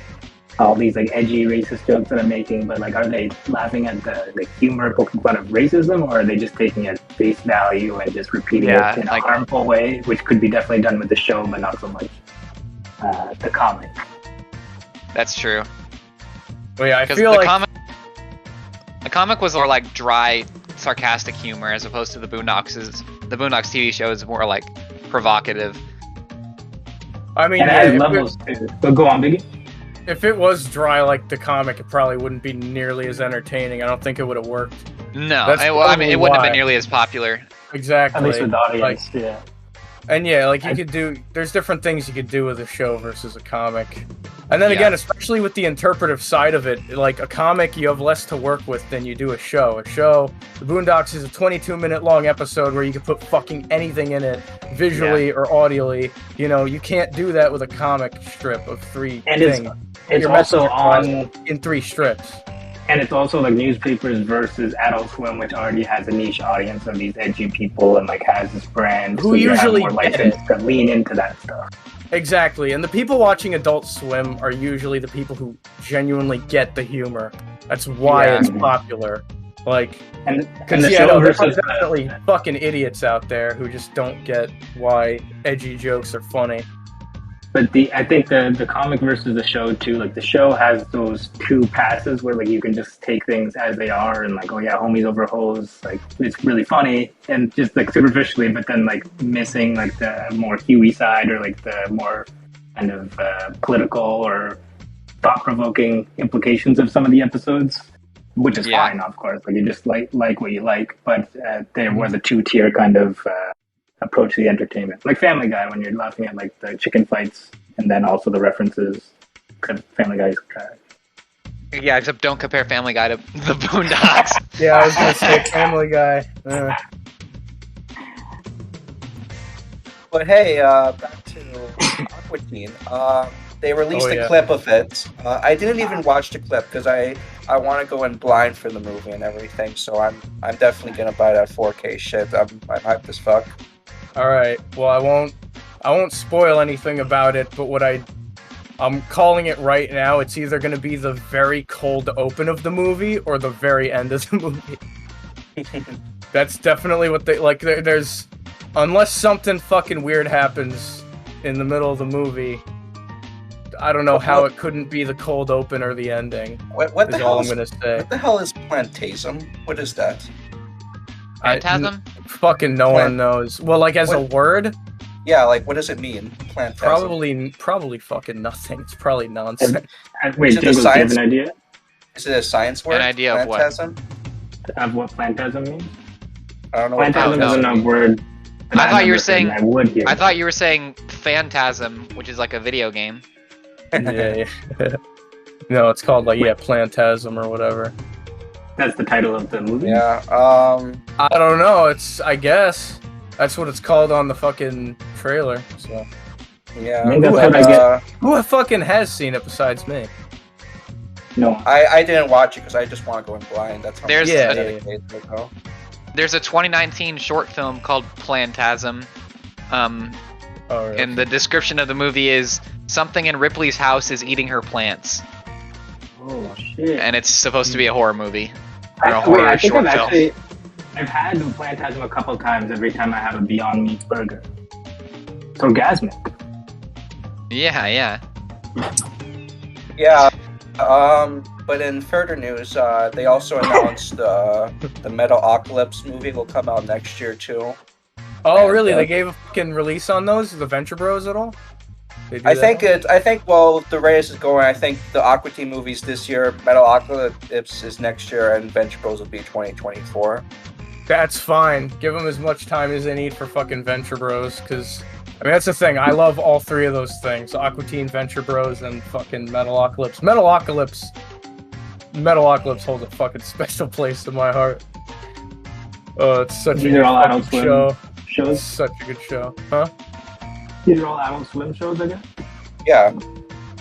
all these like edgy racist jokes that I'm making, but like, are they laughing at the humor poking fun of racism, or are they just taking it at face value and just repeating it in a harmful way, which could be definitely done with the show, but not so much the comic. That's true. Well, yeah, I feel like the comic was more like dry, sarcastic humor as opposed to the Boondocks. The Boondocks TV show is more like provocative. I mean, and it has levels too. But go on, Biggie. If it was dry like the comic, it probably wouldn't be nearly as entertaining. I don't think it would have worked. No, I mean, it wouldn't have been nearly as popular. Exactly. At least with the audience, yeah. And yeah, like you could do, there's different things you could do with a show versus a comic. And then again, especially with the interpretive side of it, like a comic, you have less to work with than you do a show. A show, the Boondocks is a 22-minute long episode where you can put fucking anything in it, visually or audially. You know, you can't do that with a comic strip of 3 things. It's also on in 3 strips. And it's also like newspapers versus Adult Swim, which already has a niche audience of these edgy people and like has this brand. Who usually more license to lean into that stuff. Exactly, and the people watching Adult Swim are usually the people who genuinely get the humor. That's why it's popular. Like, because there's definitely fucking idiots out there who just don't get why edgy jokes are funny. But I think the comic versus the show too, like the show has those 2 passes where like you can just take things as they are and like, oh yeah, homies over hoes, like it's really funny and just like superficially, but then like missing like the more Huey side or like the more kind of political or thought-provoking implications of some of the episodes, which is fine, of course. Like you just like what you like, but there was a 2-tier kind of approach to the entertainment, like Family Guy, when you're laughing at like the chicken fights and then also the references. Because Family Guy is trash. Yeah, except don't compare Family Guy to the Boondocks. Yeah, I was gonna say Family Guy. But hey, back to Aqua Teen. They released a clip of it. I didn't even watch the clip because I want to go in blind for the movie and everything. So I'm definitely gonna buy that 4K shit. I'm hyped as fuck. All right. Well, I won't spoil anything about it, but I'm calling it right now. It's either going to be the very cold open of the movie or the very end of the movie. That's definitely what they like. There's unless something fucking weird happens in the middle of the movie, I don't know how it couldn't be the cold open or the ending. What the hell I'm gonna say. What the hell is plantasm? What is that? Phantasm? Fucking no one knows. Well, like as a word? Yeah, like what does it mean? Plantasm. Probably fucking nothing. It's probably nonsense. Wait, Jingles, do you have an idea? Is it a science word? An idea of what? Of what plantasm means? I don't know. Plantasm isn't a word. I thought you were saying. I thought you were saying Phantasm, which is like a video game. Yeah. No, it's called like Plantasm or whatever. That's the title of the movie? Yeah, I don't know, I guess. That's what it's called on the fucking trailer, so. Yeah. Who fucking has seen it besides me? No. I didn't watch it because I just want to go in blind. That's how There's There's a 2019 short film called Plantasm. And the description of the movie is something in Ripley's house is eating her plants. Oh shit! And it's supposed to be a horror movie. I've had Plantasm a couple times. Every time I have a Beyond Meat burger, it's orgasmic. Yeah. But in further news, they also announced the Metalocalypse movie will come out next year too. Oh, really? They gave a fucking release on those? The Venture Bros at all? They do I that think well, the race is going. I think the Aqua Teen movies this year, Metalocalypse is next year, and Venture Bros will be 2024. That's fine. Give them as much time as they need for fucking Venture Bros, because, I mean, that's the thing. I love all three of those things. Aqua Teen, Venture Bros, and fucking Metalocalypse. Metalocalypse holds a fucking special place in my heart. Oh, it's such a good fucking show. It's such a good show. Huh? These are all Adult Swim shows, I guess? Yeah.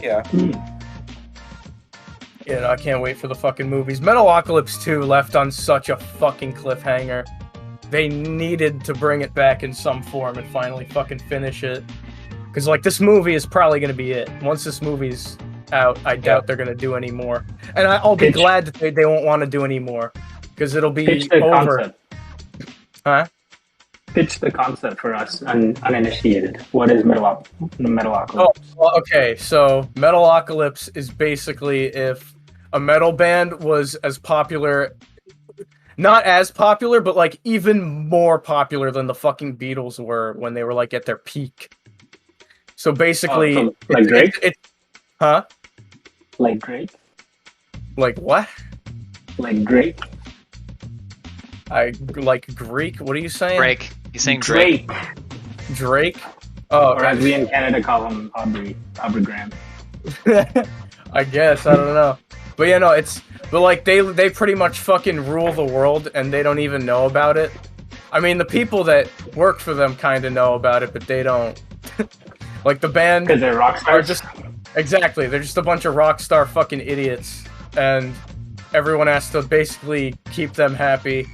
Yeah, no, I can't wait for the fucking movies. Metalocalypse 2 left on such a fucking cliffhanger. They needed to bring it back in some form and finally fucking finish it. Because, like, this movie is probably going to be it. Once this movie's out, I doubt they're going to do any more. And I'll be glad that they won't want to do any more. Because it'll be over. Concept. Huh? Pitch the concept for us uninitiated. What is Metalocalypse? Oh, well, okay. So Metalocalypse is basically if a metal band was as popular, not as popular, but like even more popular than the fucking Beatles were when they were like at their peak. So basically, like Drake? Huh? Like Drake? Like what? Like Drake? I like Greek. What are you saying? Drake. He's saying Drake. Drake? Oh, or as we in Canada call him, Aubrey Graham. I guess, I don't know. But yeah, no, but like they pretty much fucking rule the world and they don't even know about it. I mean, the people that work for them kind of know about it, but they don't. Like the band, because they're rock stars. Exactly, they're just a bunch of rock star fucking idiots, and everyone has to basically keep them happy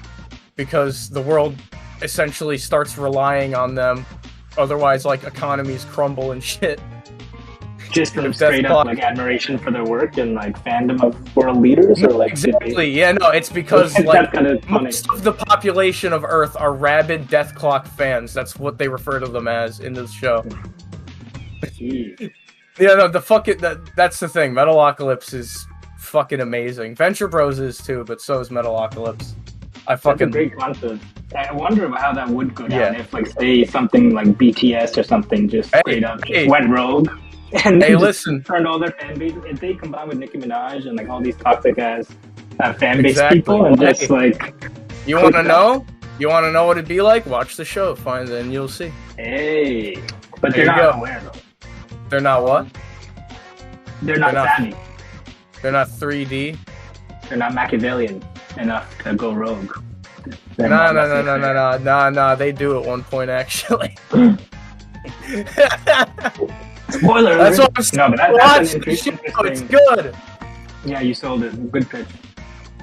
because the world essentially starts relying on them. Otherwise, like, economies crumble and shit. Just from straight up like admiration for their work and like fandom of world leaders, or like exactly. Yeah, no, it's because like most of the population of Earth are rabid Death Clock fans. That's what they refer to them as in this show. Yeah, no, that's the thing. Metalocalypse is fucking amazing. Venture Bros is too, but so is Metalocalypse. That's a great concept. I wonder how that would go down if, like, say something like BTS or something just straight up just went rogue and listen, turned all their fan base. If they combine with Nicki Minaj and like all these toxic ass fan base people, and just like, you want to know? You want to know what it'd be like? Watch the show, find it, and you'll see. Hey, but they're not aware though. They're not what? They're not savvy. They're not 3D. They're not Machiavellian enough to go rogue. No. They do at one point, actually. Spoiler alert. That's what I'm saying. No, but that's an interesting. It's good. Yeah, you sold it. Good pitch.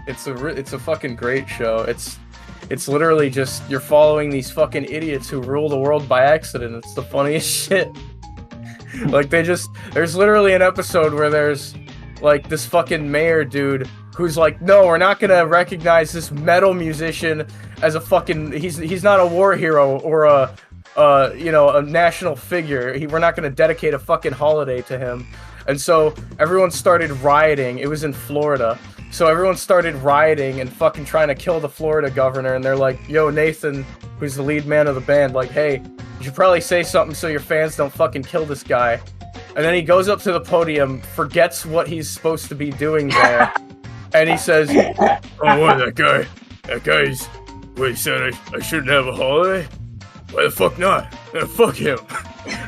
It's a fucking great show. It's literally just you're following these fucking idiots who rule the world by accident. It's the funniest shit. Like there's literally an episode where there's like this fucking mayor dude who's like, no, we're not gonna recognize this metal musician as a fucking, he's not a war hero or a national figure. We're not gonna dedicate a fucking holiday to him. And so everyone started rioting. It was in Florida. So everyone started rioting and fucking trying to kill the Florida governor. And they're like, yo, Nathan, who's the lead man of the band, like, hey, you should probably say something so your fans don't fucking kill this guy. And then he goes up to the podium, forgets what he's supposed to be doing there. And he says, oh, what, that guy? That guy's... Wait, he said I shouldn't have a holiday? Why the fuck not? Fuck him.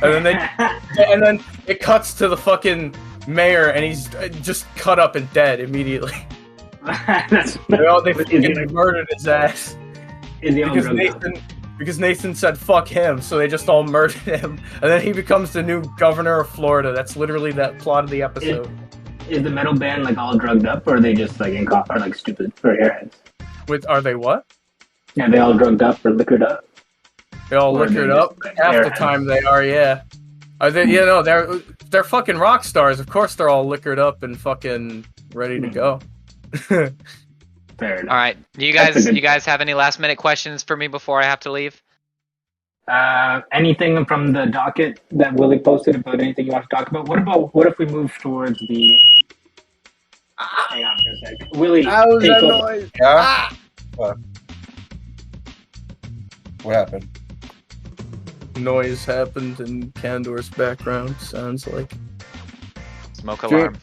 And then it cuts to the fucking mayor, and he's just cut up and dead immediately. They fucking murdered his ass. Because Nathan said fuck him, so they just all murdered him. And then he becomes the new governor of Florida. That's literally that plot of the episode. Is the metal band like all drugged up, or are they just like are like stupid or airheads? Are they what? Yeah, they all drugged up or liquored up. They all liquored up. Half the time they are, yeah. They're fucking rock stars. Of course, they're all liquored up and fucking ready to go. Fair enough. All right, you guys have any last minute questions for me before I have to leave? Anything from the docket that Willy posted about anything you want to talk about? What if we move towards the? Hang on for a sec. Willy, how was that noise? Yeah. What happened? noise happened in Kandor's background. Sounds like. Smoke alarm.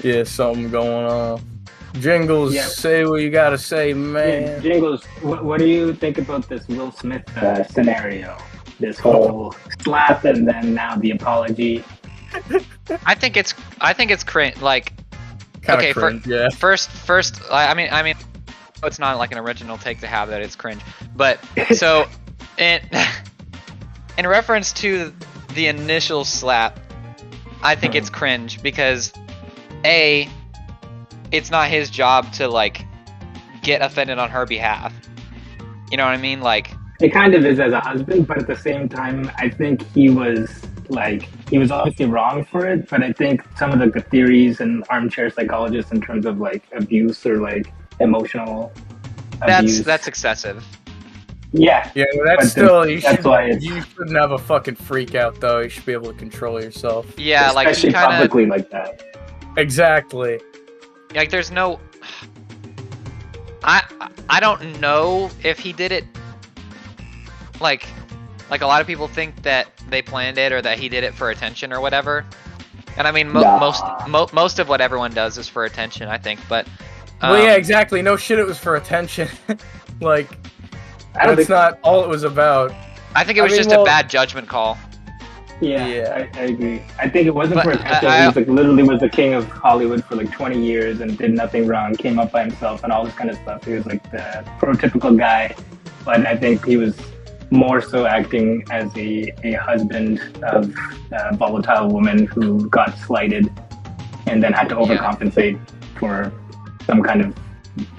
Yeah, something going on. Jingles, say what you gotta say, man. Yeah, Jingles, what do you think about this Will Smith scenario? This whole slap and then now the apology. I think it's cringe. Like, Kinda okay, cringe, yeah. first, I mean, it's not like an original take to have that it's cringe, but so in reference to the initial slap, I think it's cringe because A, it's not his job to like get offended on her behalf. You know what I mean? Like, it kind of is as a husband, but at the same time, I think he was obviously wrong for it, but I think some of the theories and armchair psychologists in terms of like abuse or like emotional abuse. That's excessive. Yeah. Yeah, but that's still, you shouldn't have a fucking freak out though. You should be able to control yourself. Yeah, like especially publicly like that. Exactly. Like there's no, I don't know if he did it. Like a lot of people think that they planned it or that he did it for attention or whatever. And I mean, most of what everyone does is for attention, I think. But well, yeah, exactly. No shit, it was for attention. Like, that's not all it was about. I think it was just a bad judgment call. Yeah. I agree. I think it wasn't for attention. He was like literally was the king of Hollywood for like 20 years and did nothing wrong. Came up by himself and all this kind of stuff. He was like the prototypical guy. But I think he was more so acting as a husband of a volatile woman who got slighted and then had to overcompensate for some kind of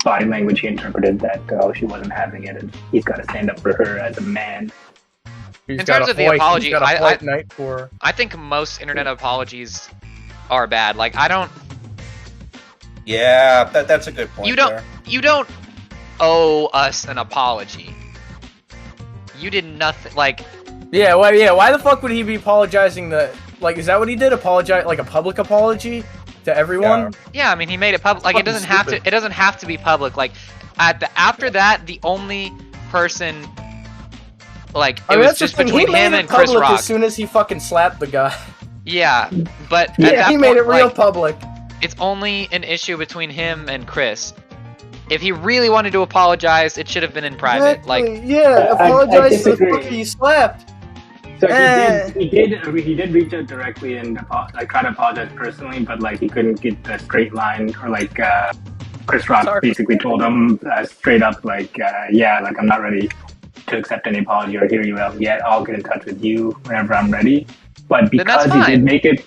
body language he interpreted that she wasn't having it and he's got to stand up for her as a man. In terms of the apology, I think most internet apologies are bad. Like I don't. Yeah, that's a good point. You don't owe us an apology. You did nothing. Like. Yeah. Why the fuck would he be apologizing? Like, is that what he did? Apologize, like a public apology to everyone? Yeah. I mean, he made it public. Like, it doesn't have to. It doesn't have to be public. Like, after that, the only person. Like, it was just between him and Chris Rock. As soon as he fucking slapped the guy. Yeah, but he made it real public. It's only an issue between him and Chris. If he really wanted to apologize, it should have been in private. Exactly. Like, yeah, apologize to the fucker you slapped. So he did reach out directly and try to apologize personally, but like he couldn't get the straight line, or like Chris Rock basically told him straight up, like, like I'm not ready to accept any apology or hear you out yet. I'll get in touch with you whenever I'm ready. But because he did make it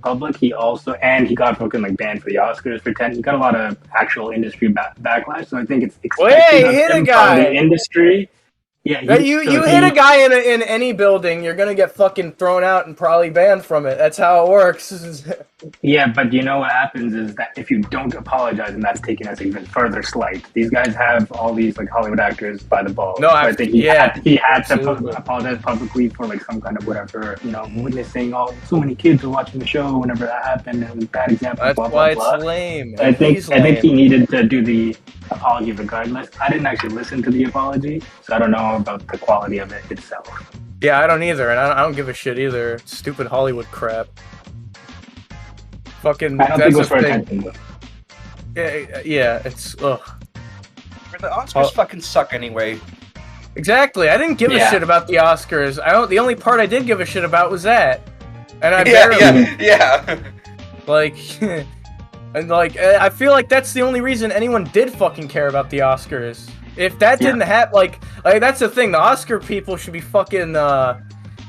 public, he also he got fucking like banned for the Oscars for 10. He got a lot of actual industry backlash. So I think it's expected of him from the industry. Yeah, you hit a guy in any building, you're gonna get fucking thrown out and probably banned from it. That's how it works. Yeah, but you know what happens is that if you don't apologize, and that's taken as even further slight. These guys have all these like Hollywood actors by the balls. No, so I think he had to apologize publicly for like some kind of whatever, witnessing so many kids were watching the show whenever that happened. And it was a bad example. That's blah, why blah, blah. It's lame. I think he needed to do the apology regardless. I didn't actually listen to the apology, so I don't know about the quality of it itself. Yeah, I don't either, and I don't give a shit either. Stupid Hollywood crap. Fucking. I don't think it was for attention, though. Yeah, it's ugh. The Oscars fucking suck anyway. Exactly. I didn't give a shit about the Oscars. The only part I did give a shit about was that, and I yeah. Like. And like, I feel like that's the only reason anyone did fucking care about the Oscars. If that didn't happen, like that's the thing. The Oscar people should be fucking,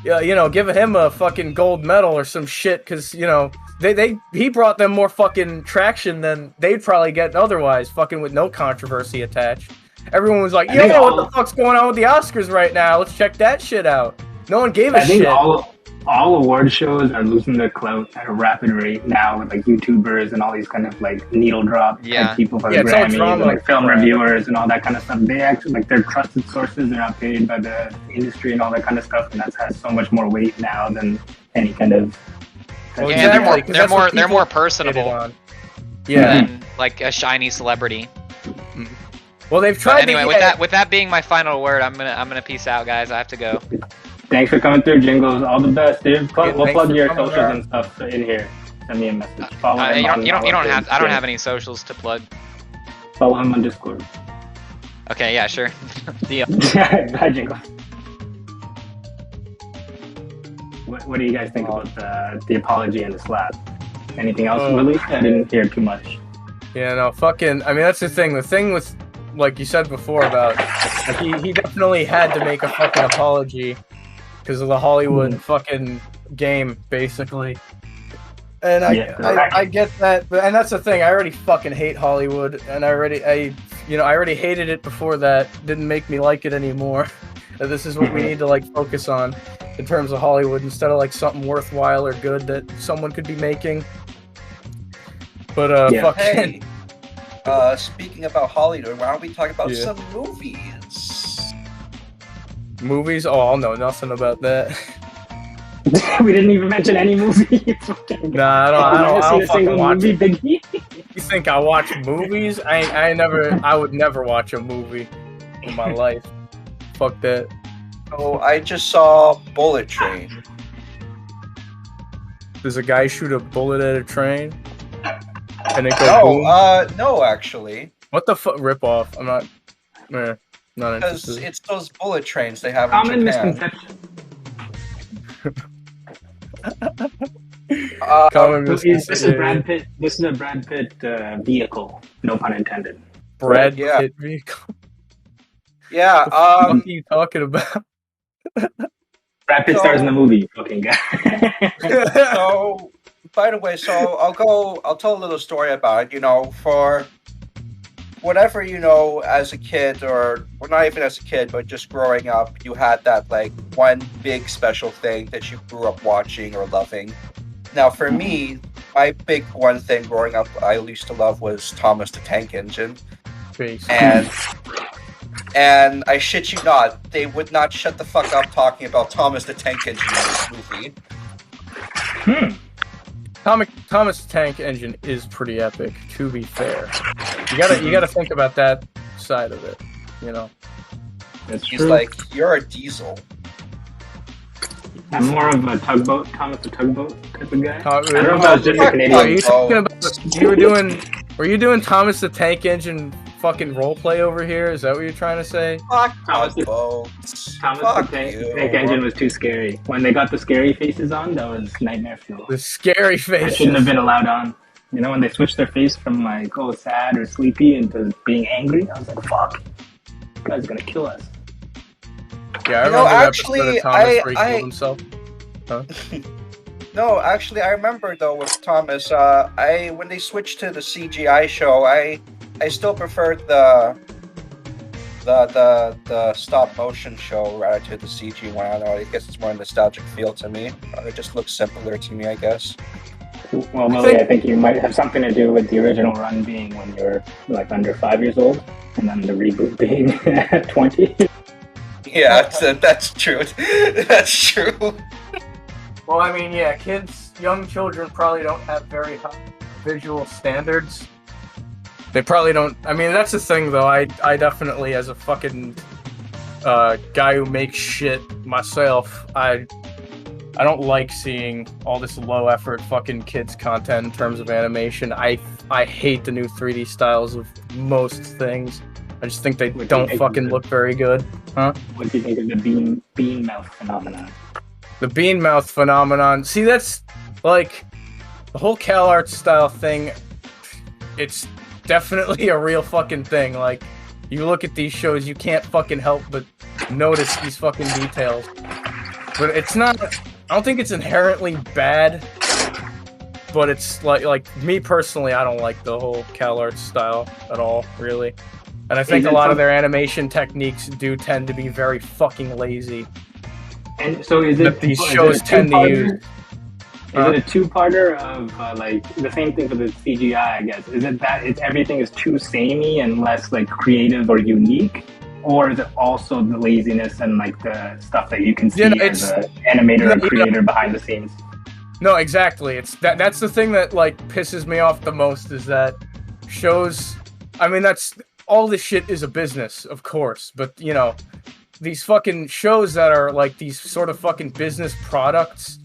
giving him a fucking gold medal or some shit, because he brought them more fucking traction than they'd probably get otherwise, fucking with no controversy attached. Everyone was like, what the fuck's going on with the Oscars right now? Let's check that shit out. No one gave a shit. All award shows are losing their clout at a rapid rate now with like YouTubers and all these kind of like needle drop type people for the Grammys and like film reviewers and all that kind of stuff. They actually like they're trusted sources. They're not paid by the industry and all that kind of stuff, and that has so much more weight now than any kind of. They're more personable. Than like a shiny celebrity. Well, they've But tried. anyway, with that being my final word, I'm gonna peace out, guys. I have to go. Thanks for coming through, Jingles. All the best, dude. We'll thanks plug for your coming socials out. and stuff in here. Send me a message. Follow him You on don't have. I don't yeah. have any socials to plug. Follow him on Discord. Okay, yeah, sure. Deal. Bye, Jingles. What do you guys think about the apology and the slap? Anything else, Willy? I didn't hear too much. Yeah, no, fucking. I mean, that's the thing. The thing with, like you said before about, like, he definitely had to make a fucking apology because of the Hollywood fucking game, basically. And I get that, but and that's the thing. I already fucking hate Hollywood, and I already hated it before that. Didn't make me like it anymore. This is what we need to like focus on in terms of Hollywood instead of like something worthwhile or good that someone could be making. But fucking. Hey, speaking about Hollywood, why don't we talk about some movies? Movies? Oh, I'll know nothing about that. We didn't even mention any movies. Nah, I don't fucking watch movie, Biggie. You think I watch movies? I would never watch a movie in my life. Fuck that. Oh, I just saw Bullet Train. Does a guy shoot a bullet at a train? And it goes boom? No, actually. What the fuck? Rip off. I'm not. Not Because interested. it's those bullet trains they have Common in Japan. misconception. Common This misconception. is Brad Pitt. This is a Brad Pitt vehicle. No pun intended. Brad Yeah. Pitt vehicle. Yeah, What are you talking about? Brad Pitt stars in the movie. You fucking guy. so, by the way, I'll tell a little story about it, for whatever, as a kid, or not even as a kid, but just growing up, you had that, like, one big special thing that you grew up watching or loving. Now, for me, my big one thing growing up I used to love was Thomas the Tank Engine. Face. And I shit you not, they would not shut the fuck up talking about Thomas the Tank Engine in this movie. Thomas the Tank Engine is pretty epic, to be fair. You gotta think about that side of it, That's He's true. like, you're a diesel. I'm more of a tugboat, Thomas the Tugboat type of guy. Are I don't know if I was just a Canadian. you talking about? Were you doing Thomas the Tank Engine fucking roleplay over here? Is that what you're trying to say? Fuck Thomas the- tugboats. Thomas Fuck the you. Tank Engine was too scary. When they got the scary faces on, that was nightmare fuel. The scary I face. shouldn't have been allowed on. When they switched their face from like, sad or sleepy into being angry, I was like, fuck. This guy's gonna kill us. Yeah, I You remember know, that actually, episode of Thomas where he I- killed himself. No, actually, I remember though with Thomas. When they switched to the CGI show, I still preferred the stop motion show rather to the CG one. I don't know. I guess it's more a nostalgic feel to me. It just looks simpler to me, I guess. Well, Willy, I think you might have something to do with the original run being when you're like under 5 years old, and then the reboot being at 20. Yeah, that's true. That's true. Well, I mean, yeah, young children probably don't have very high visual standards. They probably don't. I mean, that's the thing, though. I definitely, as a fucking guy who makes shit myself, I don't like seeing all this low effort fucking kids content in terms of animation. I hate the new 3D styles of most things. I just think they don't fucking look very good. Huh? What do you think of the bean mouth phenomenon? The bean mouth phenomenon. See, that's like the whole CalArts style thing. It's definitely a real fucking thing. Like, you look at these shows, you can't fucking help but notice these fucking details. But it's not. I don't think it's inherently bad. But it's like me personally, I don't like the whole CalArts style at all, really. And I think a lot of their animation techniques do tend to be very fucking lazy. And so is it That these shows tend to use. Is it a two-parter of like the same thing for the CGI? I guess is it that everything is too samey and less like creative or unique, or is it also the laziness and like the stuff that you can see as an animator or creator behind the scenes? No, exactly. It's that's the thing that like pisses me off the most is that shows. I mean, that's all this shit is a business, of course, but you know, these fucking shows that are like these sort of fucking business products,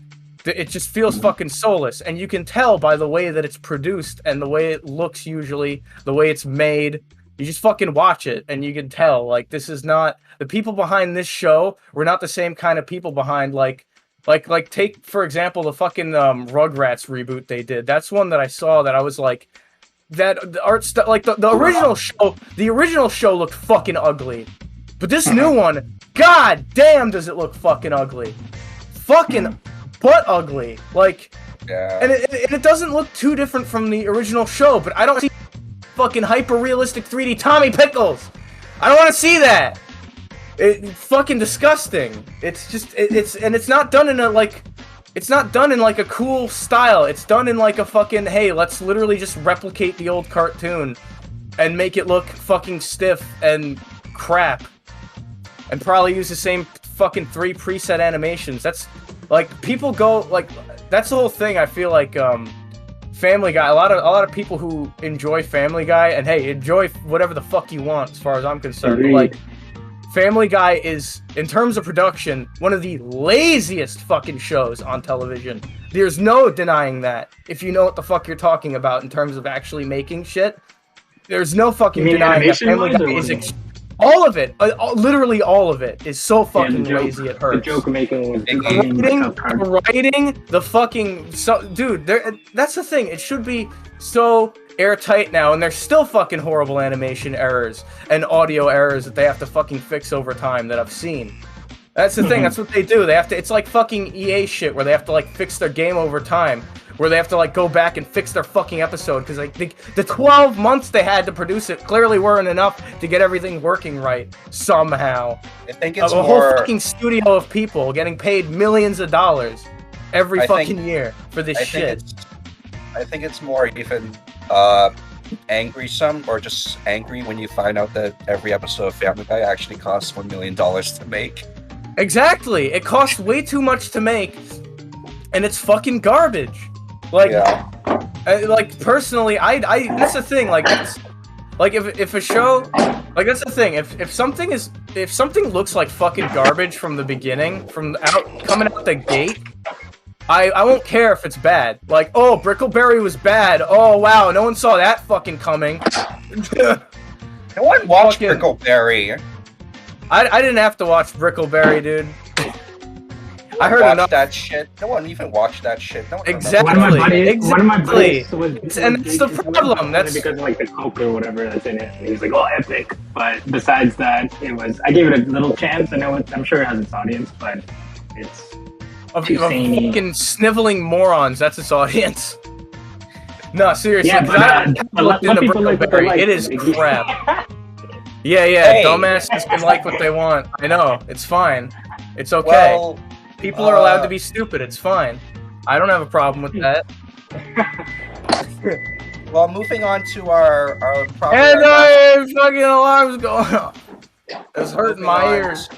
it just feels fucking soulless, and you can tell by the way that it's produced and the way it looks, usually the way it's made. You just fucking watch it and you can tell, like, this is not the people behind this show were not the same kind of people behind like take for example the fucking Rugrats reboot they did. That's one that I saw that I was like, that the art stuff, like the original show looked fucking ugly, but this new one, god damn, does it look fucking ugly, fucking butt ugly, like, Yeah. and it doesn't look too different from the original show, but I don't see fucking hyper realistic 3D Tommy Pickles. I don't want to see that. It's fucking disgusting. It's just it's not done in a like. It's not done in like a cool style. It's done in like a fucking, hey, let's literally just replicate the old cartoon and make it look fucking stiff and crap. And probably use the same fucking 3 preset animations. That's like, people go like, that's the whole thing. I feel like Family Guy, a lot of people who enjoy Family Guy, and hey, enjoy whatever the fuck you want as far as I'm concerned. But, like, Family Guy is, in terms of production, one of the laziest fucking shows on television. There's no denying that. If you know what the fuck you're talking about in terms of actually making shit, there's no fucking denying that Family Guy is all of it, literally all of it, is so fucking lazy it hurts. The joke making was the writing, the fucking dude. That's the thing. It should be so airtight now, and there's still fucking horrible animation errors and audio errors that they have to fucking fix over time that I've seen. That's the thing. That's what they do. They have to. It's like fucking EA shit where they have to like fix their game over time. Where they have to like go back and fix their fucking episode because like the 12 months they had to produce it clearly weren't enough to get everything working right somehow. I think it's a whole fucking studio of people getting paid millions of dollars every fucking year for this shit. I think it's more even angry or just angry when you find out that every episode of Family Guy actually costs $1 million to make. Exactly, it costs way too much to make, and it's fucking garbage. Like, yeah. Like personally, I that's the thing. Like, it's like if a show, like that's the thing. If something looks like fucking garbage from the beginning, coming out the gate, I won't care if it's bad. Like, oh, Brickleberry was bad. Oh wow, no one saw that fucking coming. No one watched Brickleberry. I didn't have to watch Brickleberry, dude. I heard enough. That shit. No one even watched that shit. No one exactly. One of my buddies and it's the problem. That's because of like the coke or whatever that's in it. And he was like, "Oh, epic!" But besides that, I gave it a little chance. I'm sure it has its audience, but it's fucking sniveling morons. That's its audience. No, seriously. Yeah, but I looked into Brickleberry. It is crap. Yeah. Hey. Dumbasses can like what they want. I know. It's fine. It's okay. Well, people are allowed to be stupid. It's fine. I don't have a problem with that. Well, moving on to our problem. And fucking alarms going off. It's hurting my ears.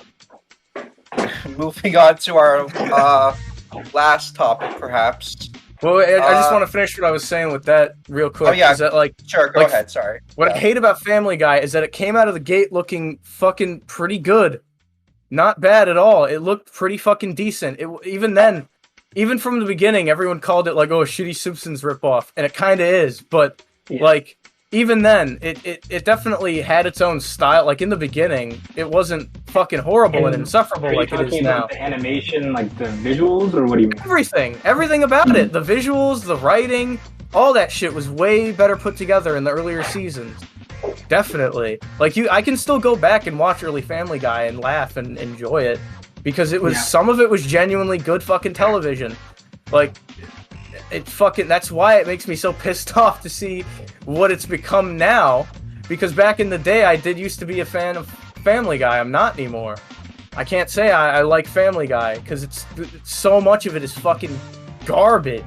Moving on to our last topic, perhaps. Well, I just want to finish what I was saying with that real quick. Oh yeah, is that, like, sure. Go ahead. Sorry. What I hate about Family Guy is that it came out of the gate looking fucking pretty good. Not bad at all. It looked pretty fucking decent. Even then, even from the beginning, everyone called it like, oh, a shitty Simpsons ripoff, and it kind of is. But like, even then, it definitely had its own style. Like in the beginning, it wasn't fucking horrible and insufferable like it is now. The animation, like the visuals, or what do you mean? Everything about it. The visuals, the writing, all that shit was way better put together in the earlier seasons. Definitely. Like I can still go back and watch early Family Guy and laugh and enjoy it because it was some of it was genuinely good fucking television. Like that's why it makes me so pissed off to see what it's become now, because back in the day I used to be a fan of Family Guy. I'm not anymore. I can't say I like Family Guy because it's so much of it is fucking garbage.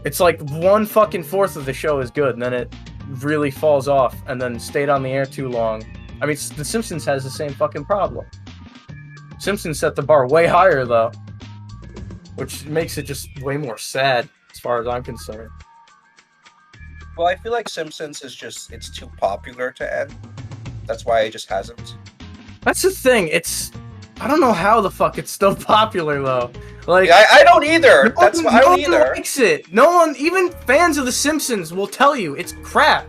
It's like 1/4 of the show is good and then it really falls off and then stayed on the air too long. I mean, The Simpsons has the same fucking problem. Simpsons set the bar way higher though, which makes it just way more sad as far as I'm concerned. Well, I feel like Simpsons is just it's too popular to end. That's why it just hasn't. That's the thing. I don't know how the fuck it's still popular though. Like Yeah, I don't either. That's why I don't no one either. likes it. No one, even fans of The Simpsons, will tell you it's crap.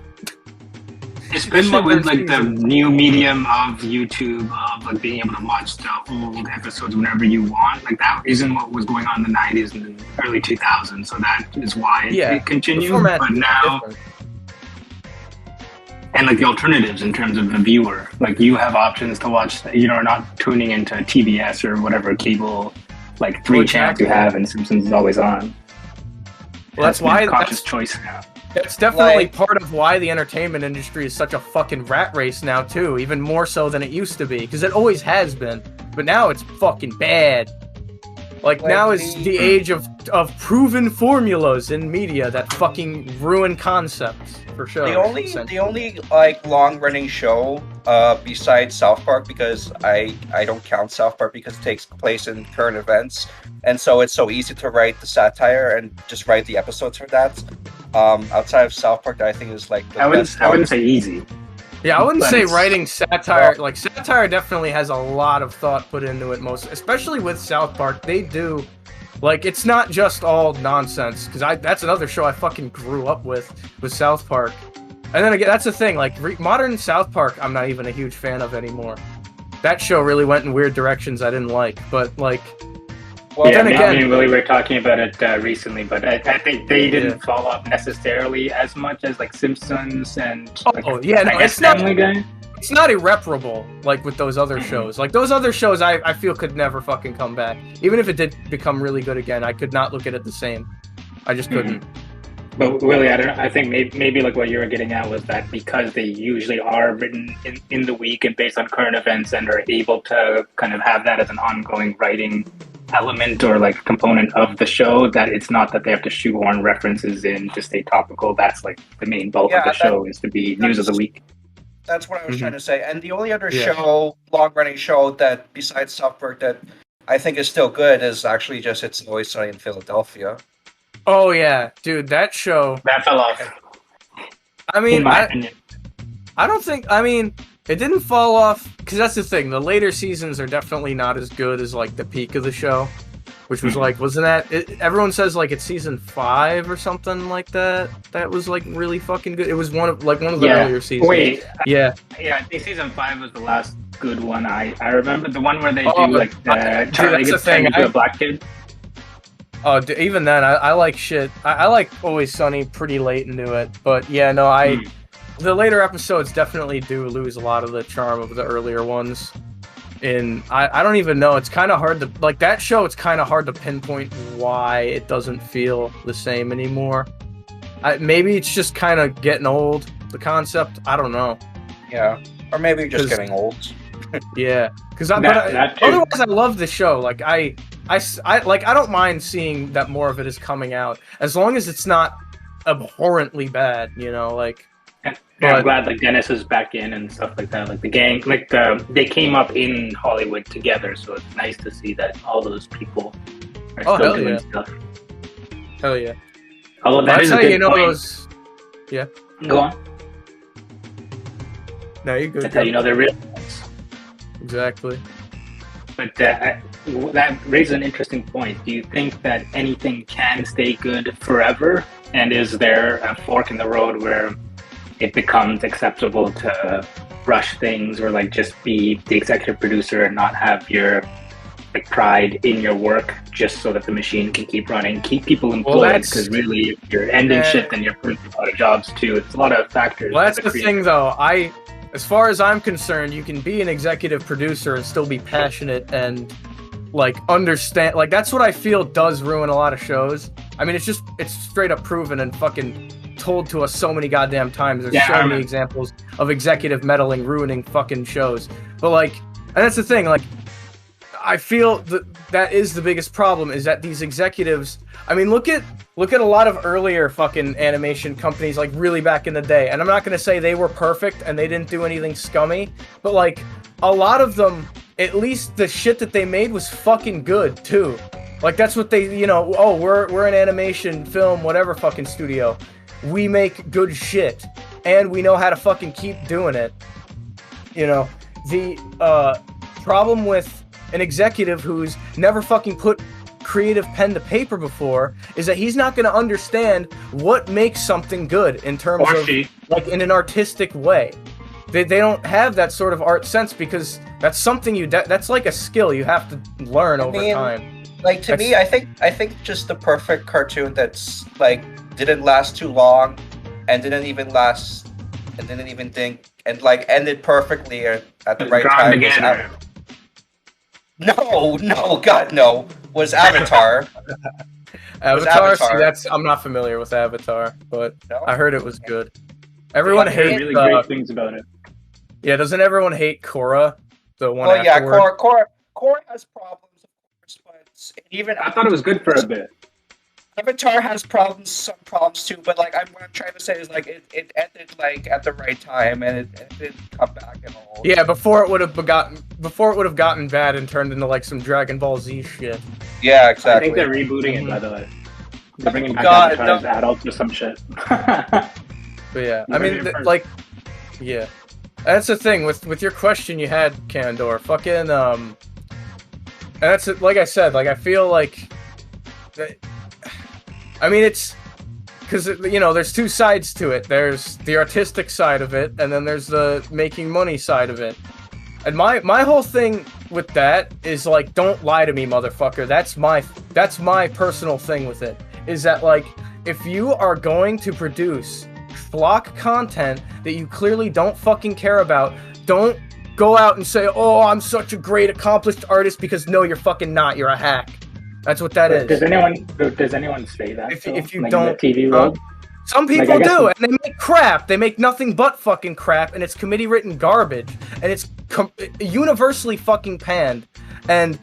Especially with like the new medium of YouTube, of like being able to watch the old episodes whenever you want. Like that isn't what was going on in the 90s and the early 2000s. So that is why it continued. But now, and like the alternatives in terms of the viewer, like you have options to watch. You know, not tuning into TBS or whatever cable, like three channels you have, and Simpsons is always on. Well, that's why conscious choice now. That's definitely part of why the entertainment industry is such a fucking rat race now, too. Even more so than it used to be. Because it always has been. But now it's fucking bad. Like now is the age of proven formulas in media that fucking ruin concepts, for sure. The only like long-running show besides South Park, because I don't count South Park because it takes place in current events, and so it's so easy to write the satire and just write the episodes for that. Outside of South Park, that I think is like I wouldn't say easy. Yeah, I wouldn't say writing satire. Like satire definitely has a lot of thought put into it. Especially with South Park, they do. Like it's not just all nonsense. Because that's another show I fucking grew up with South Park. And then again, that's the thing. Like modern South Park, I'm not even a huge fan of anymore. That show really went in weird directions I didn't like. But like. Well, yeah, I mean, Willy, we were talking about it recently, but I think they didn't fall off necessarily as much as like Simpsons and it's Family Guy. It's not irreparable like with those other shows. Like those other shows, I feel could never fucking come back. Even if it did become really good again, I could not look at it the same. I just couldn't. But Willy, I don't know. I think maybe like what you were getting at was that because they usually are written in the week and based on current events and are able to kind of have that as an ongoing writing element or like component of the show, that it's not that they have to shoehorn references in to stay topical. That's like the main bulk of the show is to be news of the week. That's what I was trying to say. And the only other long-running show that besides South Park that I think is still good is actually just It's Always Sunny in Philadelphia. Oh yeah, dude, that show that fell off. I mean, in my opinion. I don't think. I mean, it didn't fall off because that's the thing. The later seasons are definitely not as good as like the peak of the show, which was like, wasn't that? Everyone says like it's season 5 or something like that. That was like really fucking good. It was one of the earlier seasons. Wait, yeah, I think season 5 was the last good one. I remember the one where they do like Charlie gets turned into a black kid. Oh, even then, I like shit. I like Always Sunny pretty late into it, but yeah, no, the later episodes definitely do lose a lot of the charm of the earlier ones. And I don't even know. It's kind of hard to like that show. It's kind of hard to pinpoint why it doesn't feel the same anymore. Maybe it's just kind of getting old. The concept. I don't know. Yeah, or maybe just getting old. Yeah, because otherwise I love the show. Like I don't mind seeing that more of it is coming out as long as it's not abhorrently bad. You know, like. I'm glad like Dennis is back in and stuff like that. Like the gang, like they came up in Hollywood together, so it's nice to see that all those people are still doing stuff. Hell yeah! Although that is a good point. Yeah. Go on. No, you're good. That's how you know they're real. Exactly. But that raises an interesting point. Do you think that anything can stay good forever? And is there a fork in the road where it becomes acceptable to rush things or like just be the executive producer and not have your like pride in your work just so that the machine can keep running, keep people employed? Because really, if you're ending shit, then you're putting a lot of jobs too. It's a lot of factors. Well, that's the thing, though. As far as I'm concerned, you can be an executive producer and still be passionate and like understand. Like that's what I feel does ruin a lot of shows. I mean, it's straight up proven and fucking told to us so many goddamn times. There's so many examples of executive meddling ruining fucking shows. But like, and that's the thing, like, I feel that is the biggest problem is that these executives, I mean, look at a lot of earlier fucking animation companies, like really back in the day. And I'm not going to say they were perfect and they didn't do anything scummy, but like a lot of them, at least the shit that they made was fucking good too. Like that's what they, we're an animation film, whatever fucking studio. we make good shit and we know how to fucking keep doing it. You know, the problem with an executive who's never fucking put creative pen to paper before is that he's not going to understand what makes something good in terms of like in an artistic way. They don't have that sort of art sense because that's something that's like a skill you have to learn over time. Like to me, I think just the perfect cartoon that's like didn't last too long and didn't even think and like ended perfectly at the right time. Was Avatar. Avatar. See, I'm not familiar with Avatar, but no? I heard it was good. Everyone hates really great things about it. Yeah, doesn't everyone hate Korra? The one. Well, yeah, Korra has problems, of course, but even I thought it was good for a bit. Avatar has some problems too, but like what I'm trying to say is like it ended like at the right time and it didn't come back at all. Yeah, before it would have gotten bad and turned into like some Dragon Ball Z shit. Yeah, exactly. I think they're rebooting it, by the way. They're bringing back Avatar as adults or some shit. But yeah, I mean, yeah, that's the thing with your question you had, Kandor. Fucking and that's it. Like I said, like I feel like. I mean, it's because, you know, there's two sides to it. There's the artistic side of it, and then there's the making money side of it. And my whole thing with that is, like, don't lie to me, motherfucker. That's my personal thing with it. Is that, like, if you are going to produce schlock content that you clearly don't fucking care about, don't go out and say, oh, I'm such a great, accomplished artist, because no, you're fucking not. You're a hack. That's what that is. Does anyone say that? If you like don't, in the TV world? Some people do, and they make crap. They make nothing but fucking crap, and it's committee-written garbage, and it's universally fucking panned, and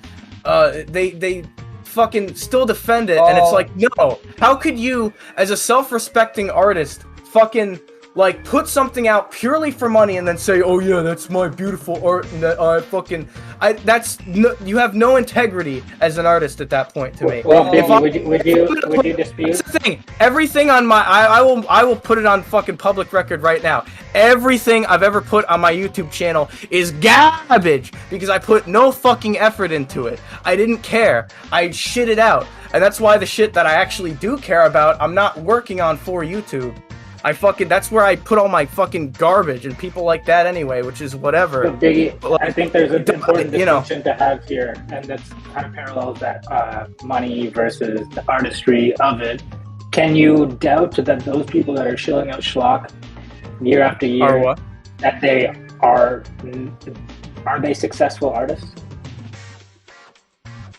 they fucking still defend it, and it's like, no, how could you, as a self-respecting artist, fucking like put something out purely for money and then say, oh yeah, that's my beautiful art, and that you have no integrity as an artist at that point to me. Well, would you dispute? That's the thing. Everything on my I will put it on fucking public record right now. Everything I've ever put on my YouTube channel is garbage because I put no fucking effort into it. I didn't care. I shit it out. And that's why the shit that I actually do care about, I'm not working on for YouTube. That's where I put all my fucking garbage and people like that anyway, which is whatever. But Biggie, like, I think there's an important distinction to have here, and that's kind of parallels that money versus the artistry of it. Can you doubt that those people that are shilling out schlock year after year, that they are they successful artists?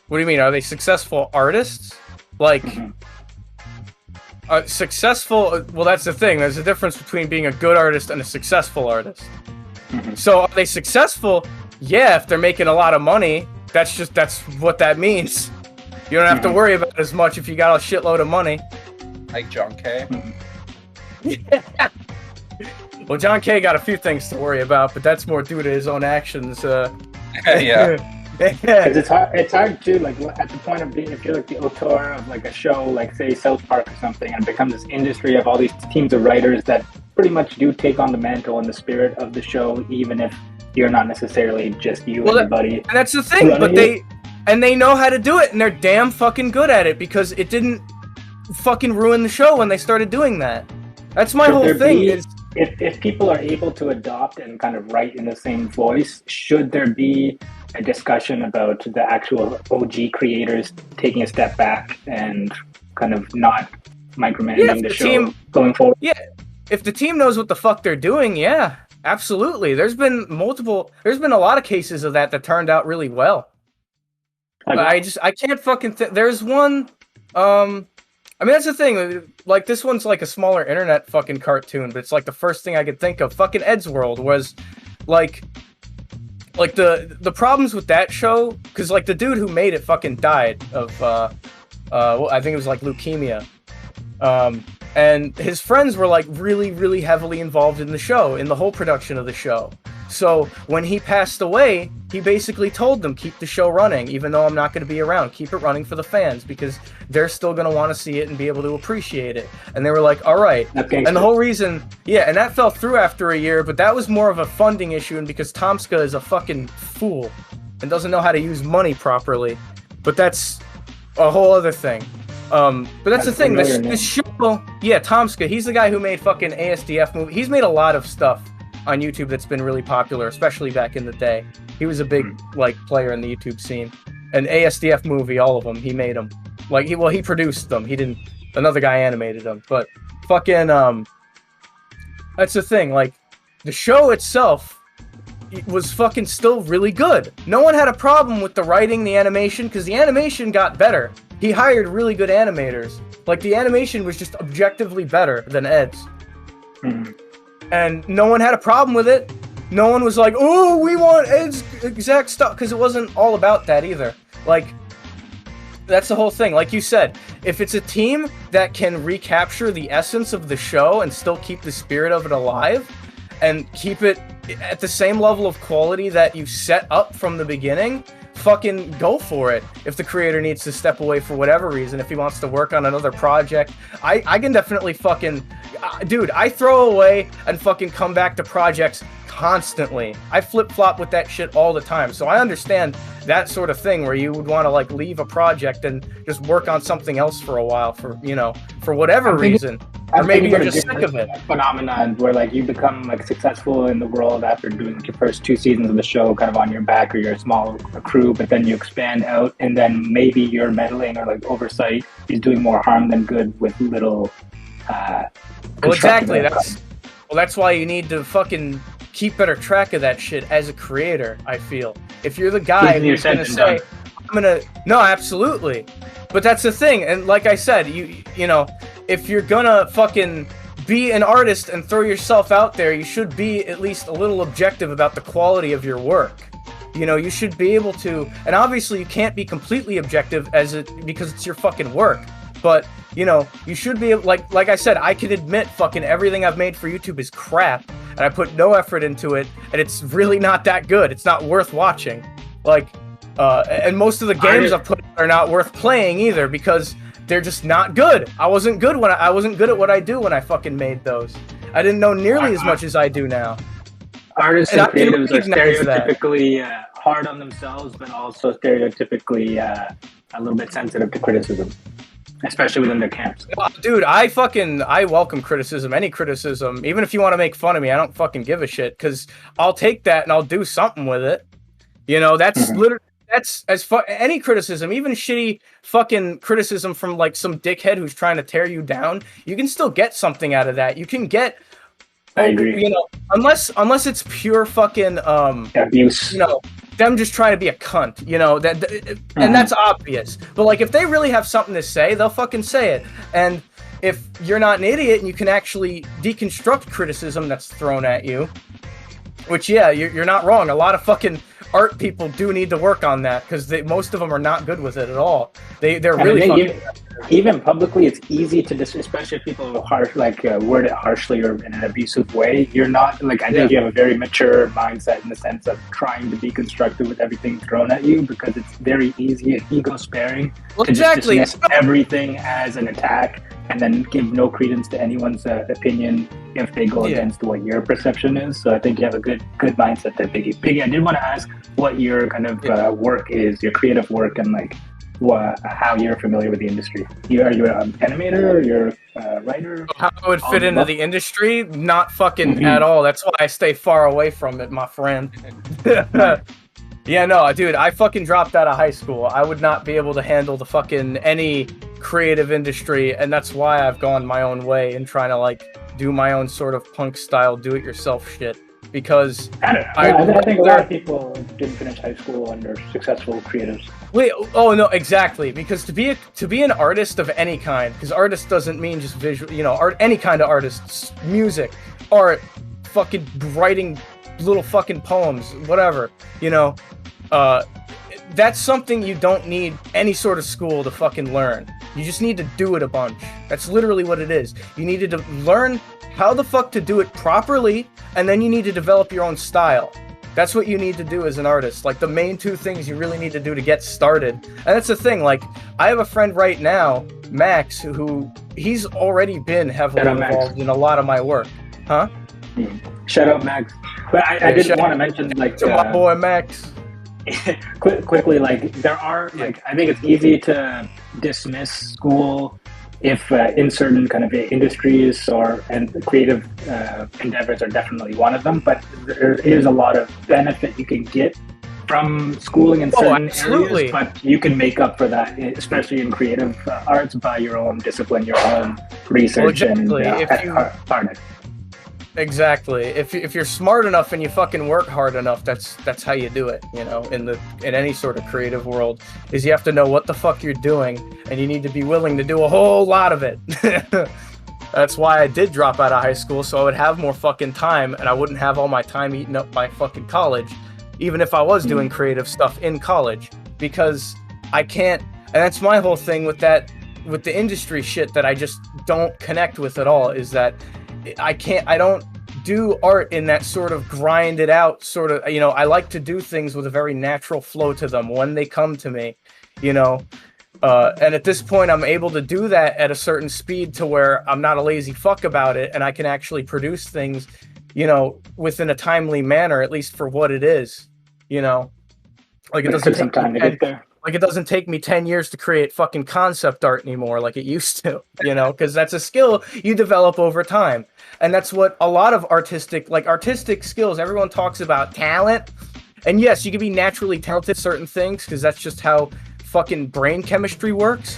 What do you mean? Are they successful artists? Like... Mm-hmm. Successful, well, that's the thing. There's a difference between being a good artist and a successful artist. Mm-hmm. So are they successful? Yeah, if they're making a lot of money, that's what that means. You don't have to worry about it as much if you got a shitload of money. Like John K. Yeah. Well, John K got a few things to worry about, but that's more due to his own actions. Yeah. Because it's hard too, like at the point of being, if you're like the auteur of like a show, like say South Park or something, and it becomes this industry of all these teams of writers that pretty much do take on the mantle and the spirit of the show, even if you're not necessarily just you and your buddy. And that's the thing, but they know how to do it, and they're damn fucking good at it because it didn't fucking ruin the show when they started doing that. That's my whole thing. If people are able to adopt and kind of write in the same voice, should there be a discussion about the actual OG creators taking a step back and kind of not micromanaging the show going forward? Yeah, if the team knows what the fuck they're doing, yeah, absolutely. There's been a lot of cases of that turned out really well. I can't fucking there's one, I mean, that's the thing, like, this one's like a smaller internet fucking cartoon, but it's like the first thing I could think of. Fucking Ed's World was, like the problems with that show, because, like, the dude who made it fucking died of, I think it was, like, leukemia. And his friends were, like, really, really heavily involved in the show, in the whole production of the show. So when he passed away, he basically told them, keep the show running, even though I'm not going to be around. Keep it running for the fans because they're still going to want to see it and be able to appreciate it. And they were like, all right. And the whole reason, and that fell through after a year, but that was more of a funding issue, and because Tomska is a fucking fool and doesn't know how to use money properly. But that's a whole other thing. But that's the thing. This show, Tomska, he's the guy who made fucking ASDF movie. He's made a lot of stuff on YouTube that's been really popular, especially back in the day. He was a big player in the YouTube scene. An ASDF movie, all of them, he made them. He produced them. He didn't. Another guy animated them. But fucking that's the thing. The show itself was fucking still really good. No one had a problem with the writing, the animation, because the animation got better. He hired really good animators. The animation was just objectively better than Ed's. And no one had a problem with it. No one was like, oh, we want Ed's exact stuff, because it wasn't all about that either. That's the whole thing. Like you said, if it's a team that can recapture the essence of the show and still keep the spirit of it alive, and keep it at the same level of quality that you set up from the beginning, fucking go for it. If the creator needs to step away for whatever reason, if he wants to work on another project, I can definitely fucking... dude, I throw away and fucking come back to projects constantly. I flip-flop with that shit all the time. So I understand that sort of thing where you would want to leave a project and just work on something else for a while for whatever reason. Or maybe you're just sick of it. Phenomenon where you become successful in the world after doing your first 2 seasons of the show kind of on your back, or you're a small crew, but then you expand out, and then maybe your meddling or oversight is doing more harm than good with little well, exactly. That's why you need to fucking keep better track of that shit as a creator, I feel. If you're the guy who's going to say, no, absolutely. But that's the thing. And like I said, you know, if you're gonna fucking be an artist and throw yourself out there, you should be at least a little objective about the quality of your work. You know, you should be able to, and obviously you can't be completely objective because it's your fucking work. But, you know, you should be, like I said, I can admit fucking everything I've made for YouTube is crap, and I put no effort into it, and it's really not that good. It's not worth watching. And most of the games I've put are not worth playing either, because they're just not good. I wasn't good at what I do when I fucking made those. I didn't know nearly as much as I do now. Artists and creatives are stereotypically hard on themselves, but also stereotypically a little bit sensitive to criticism, especially within their camps. Dude, I welcome criticism, any criticism. Even if you want to make fun of me, I don't fucking give a shit, because I'll take that and I'll do something with it. You know, that's literally, that's any criticism, even shitty fucking criticism from like some dickhead who's trying to tear you down, you can still get something out of that. You can get, I agree. You know, unless it's pure fucking abuse. You know, them just trying to be a cunt, you know, and that's obvious. But like, if they really have something to say, they'll fucking say it. And if you're not an idiot and you can actually deconstruct criticism that's thrown at you, which, yeah, you're not wrong. A lot of fucking art people do need to work on that, because most of them are not good with it at all. They're really fucking... Even publicly, it's easy to especially if people word it harshly or in an abusive way. You're not I think you have a very mature mindset in the sense of trying to be constructive with everything thrown at you, because it's very easy and ego sparing to just dismiss everything as an attack and then give no credence to anyone's opinion if they go against what your perception is. So I think you have a good mindset there, Biggie. Biggie, I did want to ask what your kind of work is, your creative work, and how you're familiar with the industry. Are you an animator, or you're a writer? How I would fit into the industry? Not fucking at all. That's why I stay far away from it, my friend. Yeah, no, dude, I fucking dropped out of high school. I would not be able to handle the fucking any creative industry, and that's why I've gone my own way and trying to do my own sort of punk style do-it-yourself shit. Because I think a lot of people didn't finish high school and are successful creatives. Wait, oh no, exactly. Because to be an artist of any kind, because artist doesn't mean just visual, you know, art, any kind of artists, music, art, fucking writing little fucking poems, whatever, you know, that's something you don't need any sort of school to fucking learn. You just need to do it a bunch. That's literally what it is. You needed to learn how the fuck to do it properly, and then you need to develop your own style. That's what you need to do as an artist. Like, the main two things you really need to do to get started. And that's the thing, like, I have a friend right now, Max, who he's already been heavily involved in a lot of my work. Huh? Shout out, Max. But I did want to mention, like, to my boy Max. quickly, like, there are, like, I think it's easy to dismiss school if in certain kind of industries and creative endeavors are definitely one of them, but there is a lot of benefit you can get from schooling in certain areas, but you can make up for that, especially in creative arts, by your own discipline, your own research and art. Exactly. If you're smart enough and you fucking work hard enough, that's how you do it, you know, in any sort of creative world, is you have to know what the fuck you're doing, and you need to be willing to do a whole lot of it. That's why I did drop out of high school, so I would have more fucking time, and I wouldn't have all my time eaten up by fucking college, even if I was doing creative stuff in college, because I can't, and that's my whole thing with the industry shit that I just don't connect with at all, is that I don't do art in that sort of grinded out sort of, you know, I like to do things with a very natural flow to them when they come to me, you know, and at this point I'm able to do that at a certain speed to where I'm not a lazy fuck about it, and I can actually produce things, you know, within a timely manner, at least for what it is, you know, like it doesn't take time to get there. Like, it doesn't take me 10 years to create fucking concept art anymore like it used to, you know, because that's a skill you develop over time. And that's what a lot of artistic skills, everyone talks about talent. And yes, you can be naturally talented at certain things because that's just how fucking brain chemistry works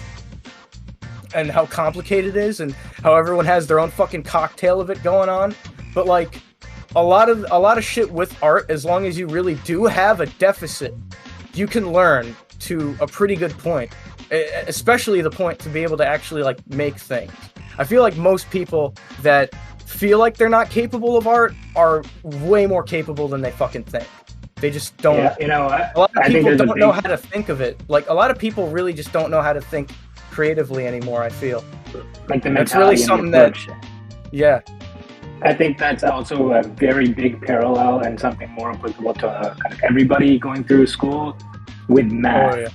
and how complicated it is and how everyone has their own fucking cocktail of it going on. But, like, a lot of shit with art, as long as you really do have a deficit, you can learn to a pretty good point, especially the point to be able to actually, like, make things. I feel like most people that feel like they're not capable of art are way more capable than they fucking think. They just don't. Yeah, you know, a lot of people don't know how to think of it. Like, a lot of people really just don't know how to think creatively anymore, I feel. Like, the mentality. It's really something that, yeah. I think that's also a very big parallel and something more applicable to kind of everybody going through school with math. Oh, yeah.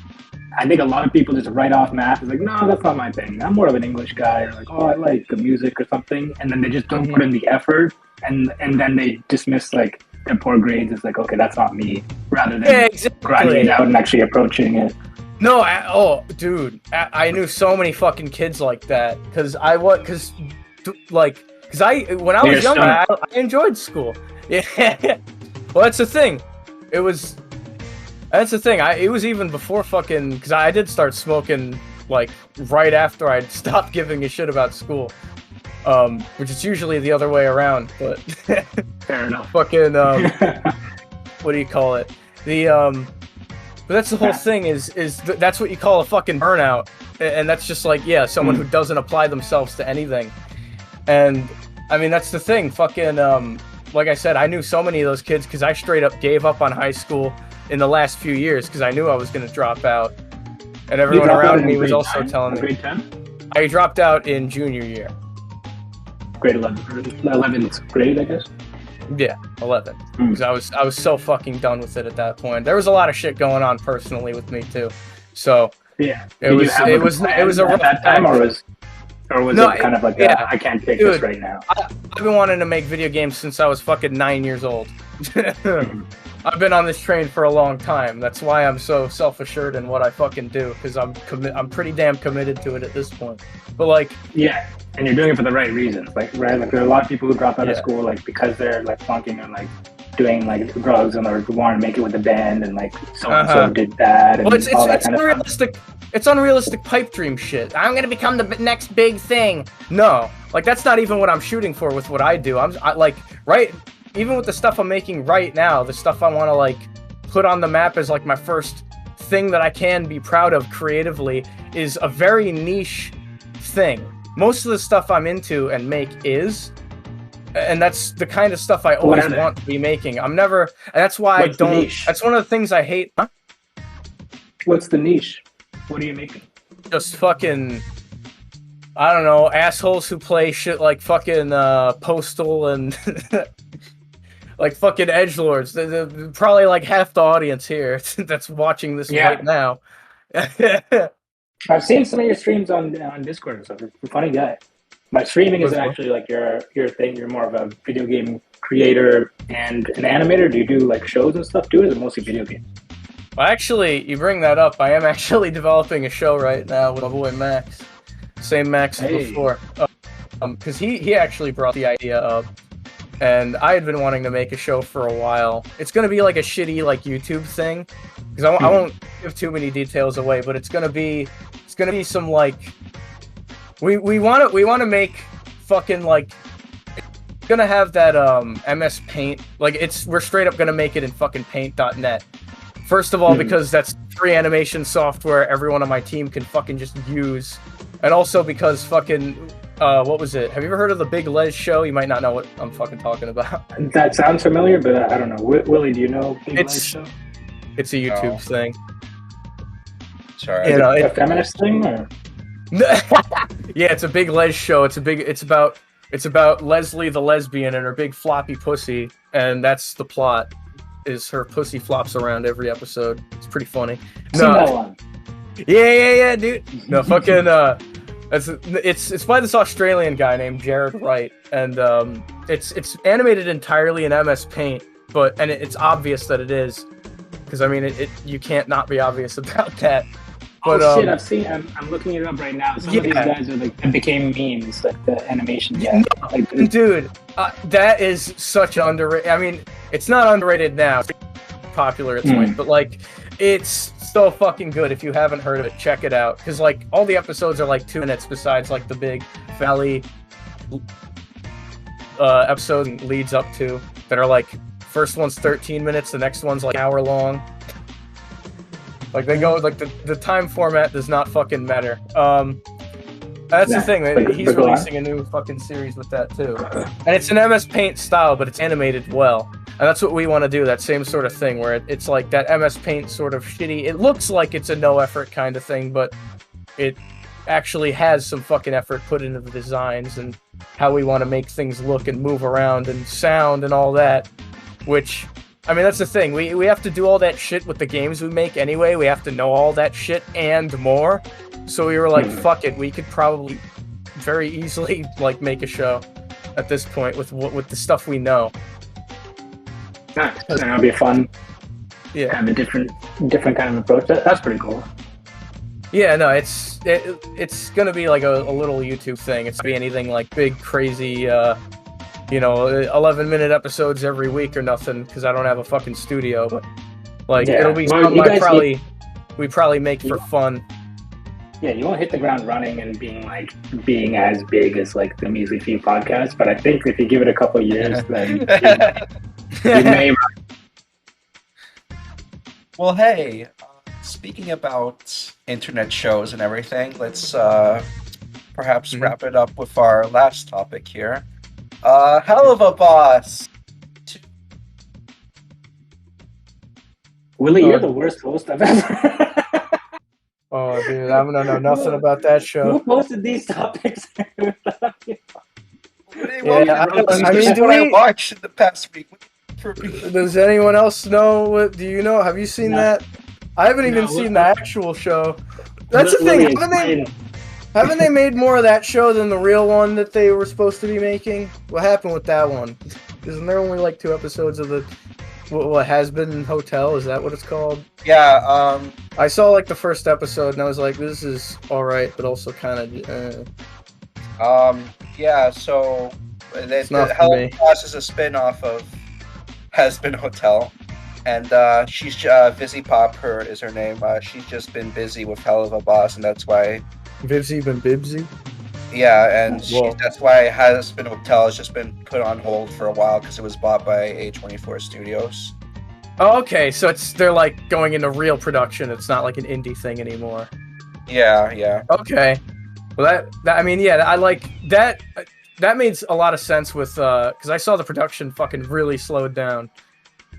I think a lot of people just write off math. It's like, no, that's not my thing. I'm more of an English guy, or like, oh, I like the music or something. And then they just don't put in the effort, and then they dismiss, like, their poor grades. It's like, okay, that's not me, rather than grinding it out and actually approaching it. No, dude, I knew so many fucking kids like that, when I was younger, I enjoyed school. Yeah. Well, that's the thing. It was even before fucking, because I did start smoking, like, right after I'd stopped giving a shit about school. Which is usually the other way around, but fair enough. Fucking, what do you call it? But that's the whole thing that's what you call a fucking burnout. And that's just like, yeah, someone who doesn't apply themselves to anything. And I mean, that's the thing. Fucking, like I said, I knew so many of those kids because I straight up gave up on high school in the last few years because I knew I was going to drop out. And everyone around me was also telling me. Grade 10? I dropped out in junior year. Grade 11th grade, I guess? Yeah, 11. Because I was so fucking done with it at that point. There was a lot of shit going on personally with me too. So yeah, it was a rough time, or was it kind of like I can't take this right now? I've been wanting to make video games since I was fucking 9 years old. I've been on this train for a long time. That's why I'm so self-assured in what I fucking do, because I'm pretty damn committed to it at this point. But like, yeah, and you're doing it for the right reasons, like, right? Like, there are a lot of people who drop out of school, like, because they're like flunking and like doing like drugs and or want to make it with the band, and like so and so did that. And it's unrealistic. It's unrealistic pipe dream shit. I'm gonna become the next big thing. No, like, that's not even what I'm shooting for with what I do. Even with the stuff I'm making right now, the stuff I want to, like, put on the map as, like, my first thing that I can be proud of creatively is a very niche thing. Most of the stuff I'm into and make is, and that's the kind of stuff I always want to be making. And that's why that's one of the things I hate. Huh? What's the niche? What are you making? Just fucking, I don't know, assholes who play shit like fucking Postal and like fucking edgelords. They're probably like half the audience here that's watching this right now. I've seen some of your streams on Discord and stuff. You're a funny guy. But streaming isn't actually like your thing. You're more of a video game creator and an animator. Do you do like shows and stuff too, or is it mostly video games? Well, actually, you bring that up. I am actually developing a show right now with my boy Max. Same Max as before. Because he actually brought the idea up. And I had been wanting to make a show for a while. It's going to be like a shitty like YouTube thing. Because I won't give too many details away, but it's going to be some like... We want to make fucking like... It's going to have that MS Paint. Like we're straight up going to make it in fucking paint.net. First of all, because that's free animation software everyone on my team can fucking just use. And also because fucking, what was it? Have you ever heard of the Big Les show? You might not know what I'm fucking talking about. That sounds familiar, but I don't know. Willy, do you know Big Les show? It's a YouTube thing. Sorry. You know, a feminist thing, or? Yeah, it's a Big Les show. It's about Leslie the lesbian and her big floppy pussy, and that's the plot. Is her pussy flops around every episode. It's pretty funny. Seen that one. Yeah, dude. No, fucking, it's by this Australian guy named Jared Wright, and it's animated entirely in MS Paint, and it's obvious that it is, because I mean, you can't not be obvious about that. But, shit! I've seen. I'm looking it up right now. Some of these guys are like became memes, like the animation guy. Dude, that is such an underrated. I mean, it's not underrated now. It's popular at this point, but like, it's so fucking good. If you haven't heard of it, check it out. Because like, all the episodes are like 2 minutes. Besides like the big Valley episode leads up to that are like, first one's 13 minutes, the next one's like an hour long. Like they go like the time format does not fucking matter. That's the thing. He's releasing a new fucking series with that too, and it's an MS Paint style, but it's animated well. And that's what we want to do. That same sort of thing where it's like that MS Paint sort of shitty. It looks like it's a no effort kind of thing, but it actually has some fucking effort put into the designs and how we want to make things look and move around and sound and all that, which. I mean, that's the thing. We have to do all that shit with the games we make anyway. We have to know all that shit and more. So we were like, fuck it. We could probably very easily like make a show at this point with the stuff we know. Nice. And it'll be fun. Yeah. Have a different kind of approach. That's pretty cool. Yeah, no, it's gonna be like a little YouTube thing. It's gonna be anything like big, crazy, 11-minute episodes every week or nothing, because I don't have a fucking studio, but like it'll be something we probably make for fun. Yeah, you won't hit the ground running and being as big as like the Measly Few podcast, but I think if you give it a couple of years, then you may. Well, hey, speaking about internet shows and everything, let's perhaps wrap it up with our last topic here. Hell of a boss. Willy, you're the worst host I've ever. Oh, dude, I don't know nothing about that show. Who posted these topics? I mean, do we watch in the past week? Does anyone else know? Do you know? Have you seen that? I haven't even seen the actual show. That's the thing. Haven't they made more of that show than the real one that they were supposed to be making? What happened with that one? Isn't there only like 2 episodes of the what has been Hotel? Is that what it's called? Yeah. I saw like the first episode and I was like, this is all right, but also kind of. Yeah. So it's not Hell of a Boss is a spin-off of Has Been Hotel, and she's Vizzy Pop. Is her name. She's just been busy with Hell of a Boss, and that's why. Vivsy been Bibsy? Yeah, and that's why Has Been Hotel has just been put on hold for a while because it was bought by A24 Studios. Oh, okay, so they're like going into real production. It's not like an indie thing anymore. Yeah. Okay. Well, that I mean, yeah, I like that. That makes a lot of sense with because I saw the production fucking really slowed down.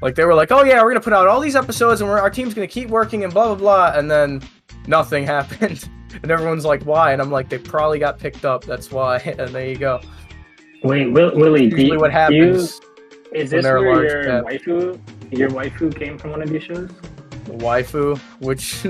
Like they were like, oh yeah, we're gonna put out all these episodes and our team's gonna keep working and blah blah blah, and then nothing happened. And everyone's like, why? And I'm like, they probably got picked up. That's why. And there you go. Wait, Willy, Usually what happens is when this they're a where large cat. your waifu came from one of these shows? Waifu? Which...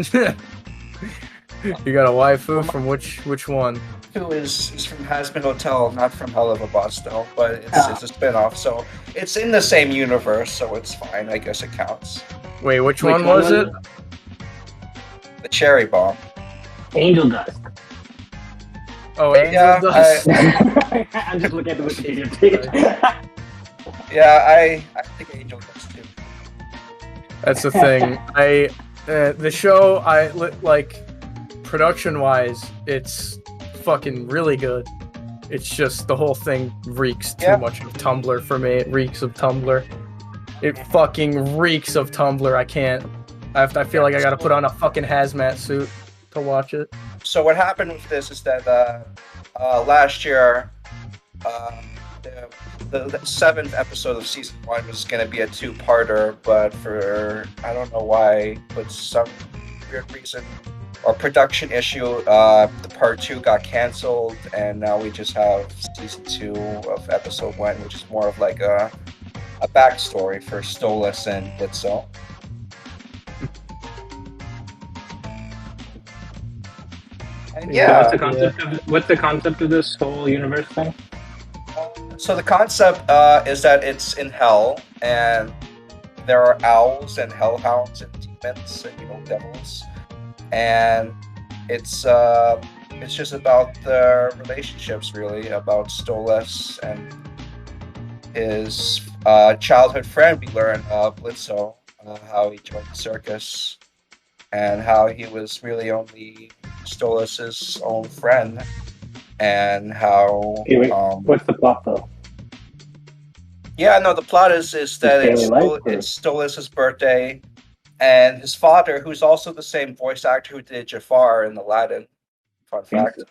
You got a waifu from which one? Who is from Hazbin Hotel, not from Hell of a Boss though, but it's a spin-off, so it's in the same universe, so it's fine. I guess it counts. Wait, which one was it? The Cherry Bomb. Angel Dust. Oh, Angel Dust. I'm just looking at the Wikipedia page. Yeah, I think Angel Dust too. That's the thing. The show, like, production-wise, it's fucking really good. It's just the whole thing reeks too much of Tumblr for me. It reeks of Tumblr. It fucking reeks of Tumblr. I can't. I feel like I gotta put on a fucking hazmat suit to watch it. So what happened with this is that last year, the 7th episode of season 1 was gonna be a 2-parter, but for I don't know why, but some weird reason or production issue, the part 2 got canceled, and now we just have season 2 of episode 1, which is more of like a backstory for Stolas and Blitzo. And yeah, what's the concept of this whole universe thing? So the concept is that it's in hell, and there are owls and hellhounds and demons and devils. And it's just about the relationships, really, about Stolas and his childhood friend. We learn Blitzo, how he joined the circus, and how he was really only Stolas' own friend, and how. Okay, wait, what's the plot though? Yeah, no, the plot is that it's Stolas' birthday. And his father, who's also the same voice actor who did Jafar in Aladdin, fun fact,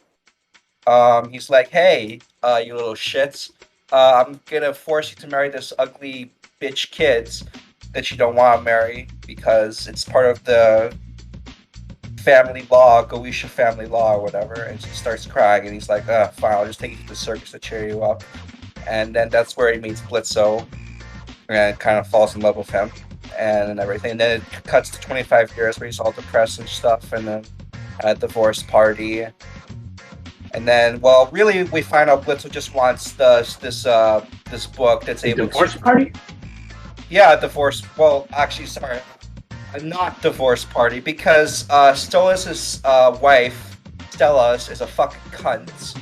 he's like, hey, you little shits, I'm gonna force you to marry this ugly bitch kids that you don't want to marry because it's part of the family law, Goetia family law or whatever. And she starts crying, and he's like, fine, I'll just take you to the circus to cheer you up. And then that's where he meets Blitzo and kind of falls in love with him. And everything. And then it cuts to 25 years where he's all depressed and stuff, and then at a divorce party. And then, well, really, we find out Blitzo just wants this book that's able to... Divorce party? Yeah, divorce... Well, actually, sorry. Not divorce party, because Stolas' wife, Stellas, is a fucking cunt.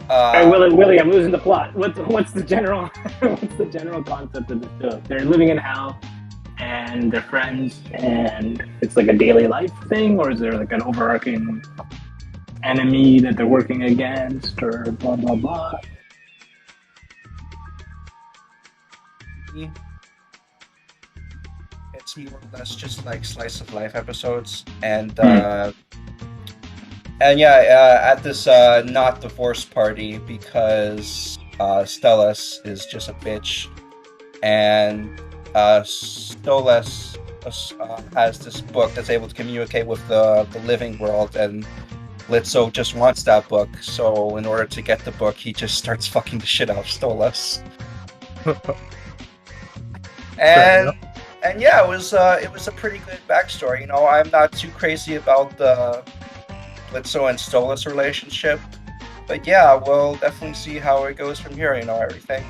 Hey, Willy, I'm losing the plot. What's the general concept of the show? They're living in hell, and they're friends, and it's like a daily life thing, or is there like an overarching enemy that they're working against, or blah blah blah? It's more or less just like slice of life episodes, and at this not divorce party, because Stellas is just a bitch, and Stolas has this book that's able to communicate with the living world, and Blitzo just wants that book. So in order to get the book, he just starts fucking the shit out of Stolas. And yeah, it was a pretty good backstory. You know, I'm not too crazy about the Blitzo and Stolas relationship, but yeah, we'll definitely see how it goes from here. You know, everything.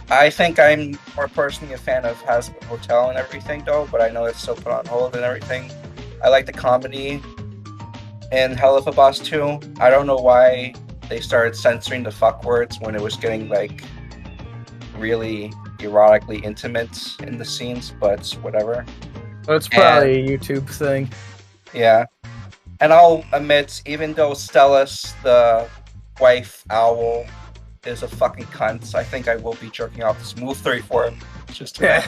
I think I'm more personally a fan of Hazbin Hotel and everything, though, but I know it's still put on hold and everything. I like the comedy in Hell of a Boss 2. I don't know why they started censoring the fuck words when it was getting, like, really erotically intimate in the scenes, but whatever. That's probably a YouTube thing. Yeah. And I'll admit, even though Stellas, the wife owl, is a fucking cunt, I think I will be jerking off this Move 34. Just to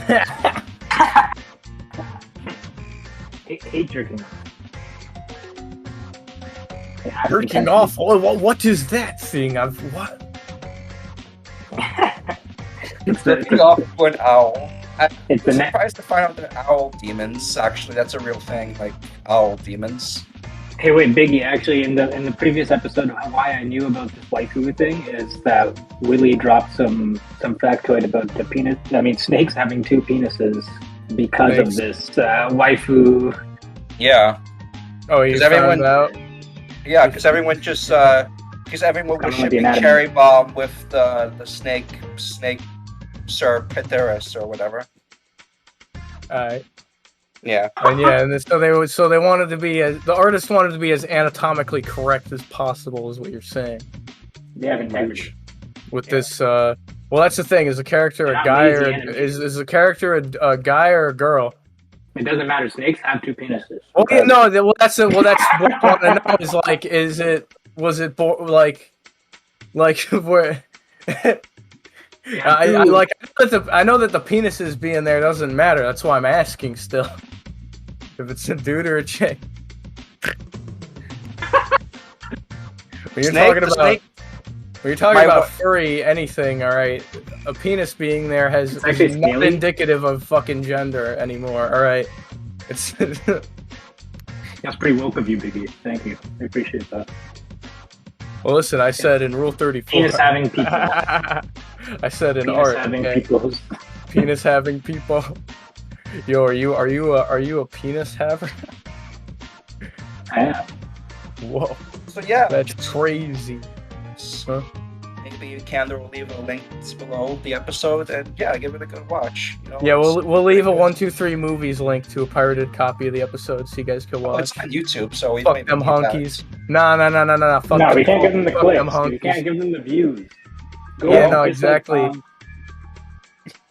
hate jerking off. Jerking off? What is that thing? Jerking off to an owl. I'm It's the surprised to find out they're owl demons. Actually, that's a real thing, like owl demons. Hey, wait, Biggie. Actually, in the previous episode, why I knew about this waifu thing is that Willy dropped some factoid about the penis. I mean, snakes having two penises because of this waifu. Yeah. Oh, you 'Cause found everyone- out? Yeah, because everyone just because everyone was Kinda like the shipping anatomy. Cherry Bomb with the snake Sir Pteris or whatever. Alright. Yeah. And yeah, and so they wanted to be the artist wanted to be as anatomically correct as possible, is what you're saying. They have integrity. With this, well, that's the thing. Is the character They're a not guy lazy or enemies. is the character a guy or a girl? It doesn't matter. Snakes have two penises. Well, yeah, no. That's what I want to know is like, was it like where? I know that the penises being there doesn't matter. That's why I'm asking still. If it's a dude or a chick. When you're talking about furry anything, all right, a penis being there is not scaly. indicative of fucking gender anymore. All right, it's That's pretty woke of you, Biggie. Thank you. I appreciate that. well. Listen, I said in Rule 34. Penis having people. I said in Penis art. having Okay? people. Penis having people. Yo, are you a penis haver? I am. Whoa, So yeah, that's crazy. Huh? maybe Kandor will leave a link below the episode, and yeah, give it a good watch. You know, Yeah, it's- we'll leave a 123 movies link to a pirated copy of the episode so you guys can Oh, watch. it's on YouTube, so we Fuck might them need that. honkies. Nah. Fuck No, them we can't give them the fuck clicks. them We honkies. can't give them the views. Go Yeah, on, no, piss exactly. off.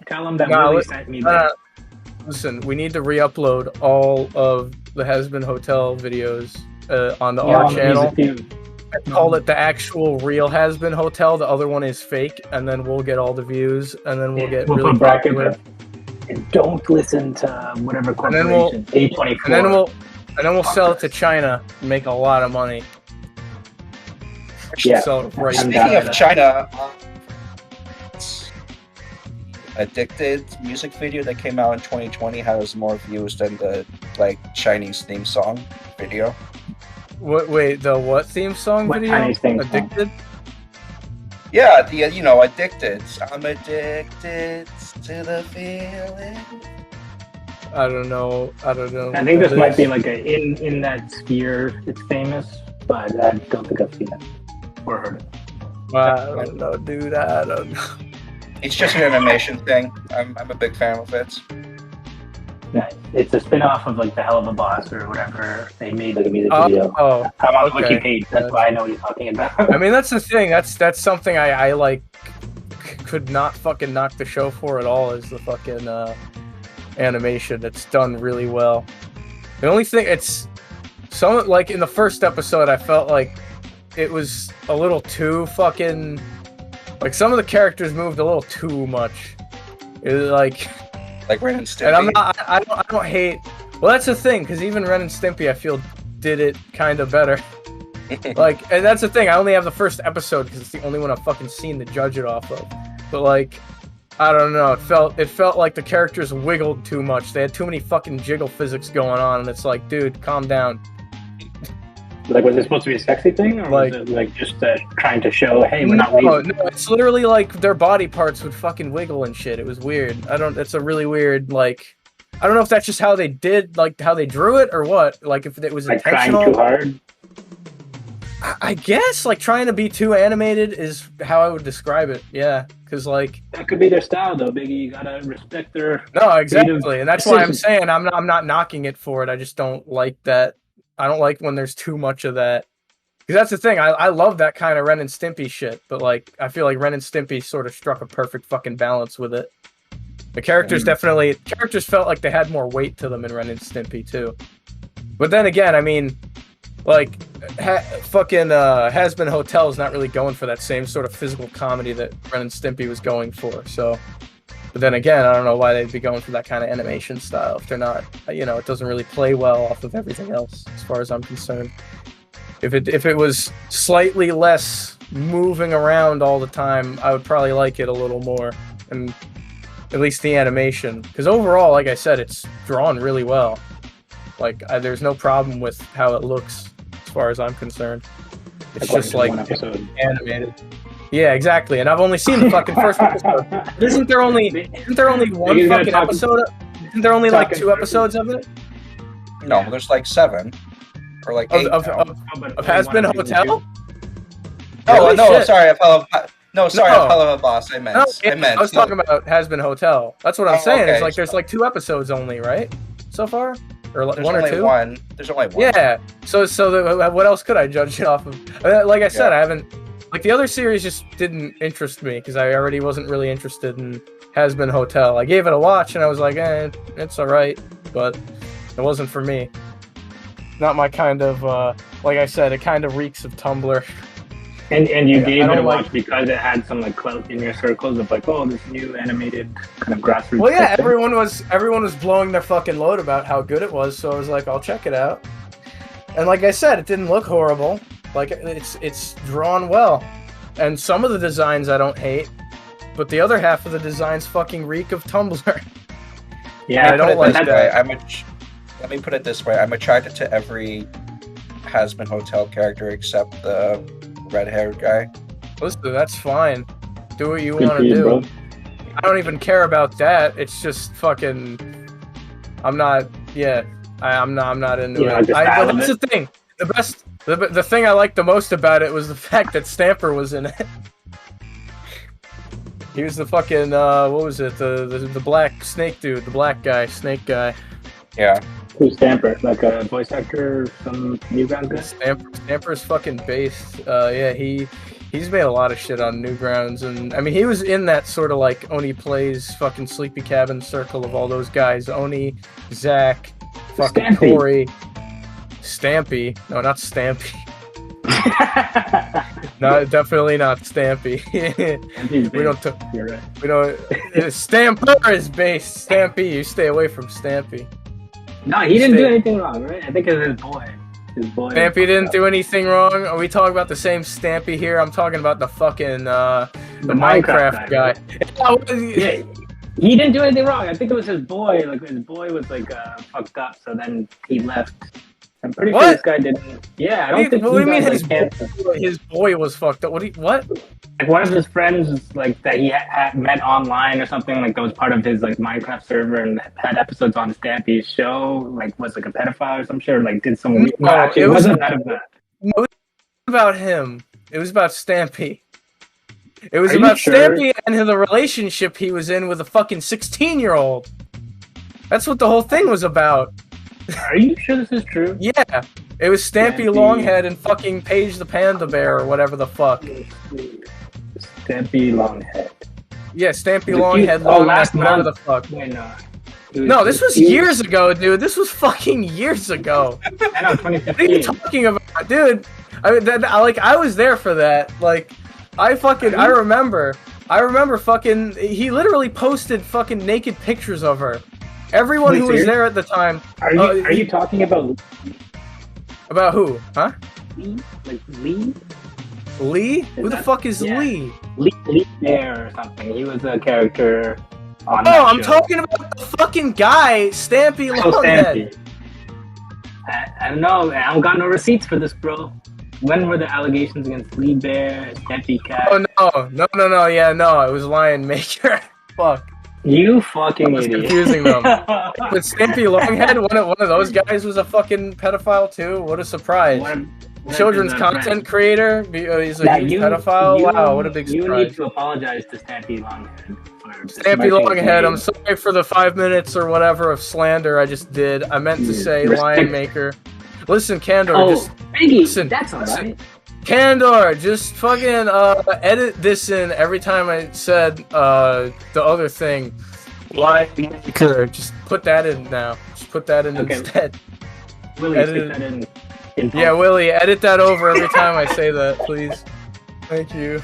Tell them that No, Willy listen, sent me that. Listen, we need to re-upload all of the Has Been Hotel videos onto Yeah, our on the channel. music view. And call it the actual real Has Been Hotel. The other one is fake, and then we'll get all the views, and then we'll get We'll really put bracket popular. there. And don't listen to whatever then we'll- corporation. A24. And then we'll sell it to China and make a lot of money. Yeah. Sell it right I'm now. down Speaking for of that. China, Addicted music video that came out in 2020 has more views than the Chinese theme song video. What? Wait, the what theme song What video? Chinese theme song? Addicted? Yeah, the Addicted. I'm addicted to the feeling. I don't know. I think this might be like in that sphere. It's famous, but I don't think I've seen it or heard it. I don't know, dude. I don't know. It's just an animation thing. I'm a big fan of it. Yeah, it's a spin-off of like the Hell of a Boss or whatever. They made like a music video. Oh, I'm on the okay. wiki page. That's why I know what you're talking about. I mean, that's the thing. That's something I like. Could not fucking knock the show for at all. Is the fucking animation. It's done really well. The only thing it's some like in the first episode, I felt like it was a little too fucking. Like some of the characters moved a little too much. It was like Ren and Stimpy. and I'm not. I don't hate. Well, that's the thing, because even Ren and Stimpy, I feel, did it kind of better. Like, and that's the thing. I only have the first episode because it's the only one I've fucking seen to judge it off of. But like, I don't know. It felt like the characters wiggled too much. They had too many fucking jiggle physics going on, and it's like, dude, calm down. Like, was it supposed to be a sexy thing, or Like- was it like just trying to show, hey, we're not leaving? No, it's literally like their body parts would fucking wiggle and shit. It was weird. It's a really weird, like, I don't know if that's just how they did, like, how they drew it or what. Like, if it was Like trying intentional. too hard. I guess, like, trying to be too animated is how I would describe it. Yeah, because, like, That could be their style, though, Biggie. You gotta respect their. no, exactly, and that's why I'm decisions. saying I'm not knocking it for it. I just don't like that. I don't like when there's too much of that. Because that's the thing. I love that kind of Ren and Stimpy shit, but like I feel like Ren and Stimpy sort of struck a perfect fucking balance with it. The characters characters felt like they had more weight to them in Ren and Stimpy too. But then again, I mean, like fucking Has Been Hotel is not really going for that same sort of physical comedy that Ren and Stimpy was going for. So, but then again, I don't know why they'd be going for that kind of animation style if they're not. You know, it doesn't really play well off of everything else, as far as I'm concerned. If it was slightly less moving around all the time, I would probably like it a little more. And At least the animation, because overall, like I said, it's drawn really well. Like, there's no problem with how it looks, as far as I'm concerned. It's just like animated. Yeah, exactly. And I've only seen the fucking first episode. Isn't there only one fucking episode? Isn't there only like 2 episodes of it? No, there's like 7 or like 8 of Has Been Hotel. Oh Really? no, Shit. sorry, I fell off boss. I meant. I was talking about Has Been Hotel. That's what I'm saying. Okay. It's like there's like 2 episodes only, right? So far, or like There's 1 or only 2. One. There's only one. Yeah. So what else could I judge it off of? Like I said, I haven't. Like the other series just didn't interest me because I already wasn't really interested in Has Been Hotel. I gave it a watch and I was like, it's alright, but it wasn't for me. Not my kind of. Like I said, it kind of reeks of Tumblr. And you gave it a watch because it had some like clout in your circles of like, oh, this new animated kind of grassroots. Well, yeah, everyone was blowing their fucking load about how good it was, so I was like, I'll check it out. And like I said, it didn't look horrible. Like it's drawn well, and some of the designs I don't hate, but the other half of the designs fucking reek of Tumblr. Yeah, I don't like that. Let me put it this way: I'm attracted to every Has Been Hotel character except the red-haired guy. Listen, that's fine. Do what you want to do. Bro. I don't even care about that. It's just fucking. I'm not into it. That's the thing. The thing I liked the most about it was the fact that Stamper was in it. He was the fucking what was it? The black snake dude, the black guy, snake guy. Yeah. Who's Stamper? Like a voice actor, some Newgrounds guy? Stamper's fucking based. Yeah, he's made a lot of shit on Newgrounds, and I mean he was in that sort of like Oni Plays fucking Sleepy Cabin circle of all those guys. Oni, Zach, fucking Stampy. Corey, Stampy. No, not Stampy. No, definitely not Stampy. We don't. Stamper is based. Stampy, you stay away from Stampy. No, he didn't do anything wrong, right? I think it was his boy. Stampy didn't do anything wrong. Are we talking about the same Stampy here? I'm talking about the fucking the Minecraft guy. Yeah, he didn't do anything wrong. I think it was his boy. Like his boy was like fucked up, so then he left. I'm pretty sure this guy didn't. Yeah, I don't think. What do you mean his boy was fucked up? What? Like one of his friends, like that he had met online or something, like that was part of his like Minecraft server and had episodes on Stampy's show. Like was like a pedophile or some shit. Or, like did some. It wasn't none of that. No, it was about him. It was about Stampy. It was about Stampy and the relationship he was in with a fucking 16-year-old. That's what the whole thing was about. Are you sure this is true? Yeah. It was Stampy Longhead and fucking Paige the Panda Bear or whatever the fuck. Stampy Longhead. Yeah, Stampy Longhead, whatever the fuck. No, this was years ago, dude. This was fucking years ago. I know, 2015. What are you talking about, dude? I mean, I was there for that. Like, I remember fucking. He literally posted fucking naked pictures of her. Everyone who was there at the time. Are you talking about? About who? Huh? Lee? Like Lee? Lee? Who the fuck is Lee? Lee Bear or something. He was a character on that show. I'm talking about the fucking guy, Stampy Longhead. Stampy. I don't know. I don't got no receipts for this, bro. When were the allegations against Lee Bear, Stampy Cat? Oh, no. Yeah, no. It was Lion Maker. Fuck. You fucking idiot. Confusing them. But Stampy Longhead, one of those guys was a fucking pedophile too. What a surprise. Children's content creator. He's a huge pedophile. Wow, what a big surprise. You need to apologize to Stampy Longhead. Stampy Longhead, I'm sorry for the 5 minutes or whatever of slander I just did. I meant to say Lion Maker. Listen, Kandor, Biggie, listen. That's alright. Kandor, just fucking edit this in every time I said the other thing. Lion Maker. Just put that in now. Just put that in instead. Willy, stick that in. Yeah, Willy, edit that over every time I say that, please. Thank you.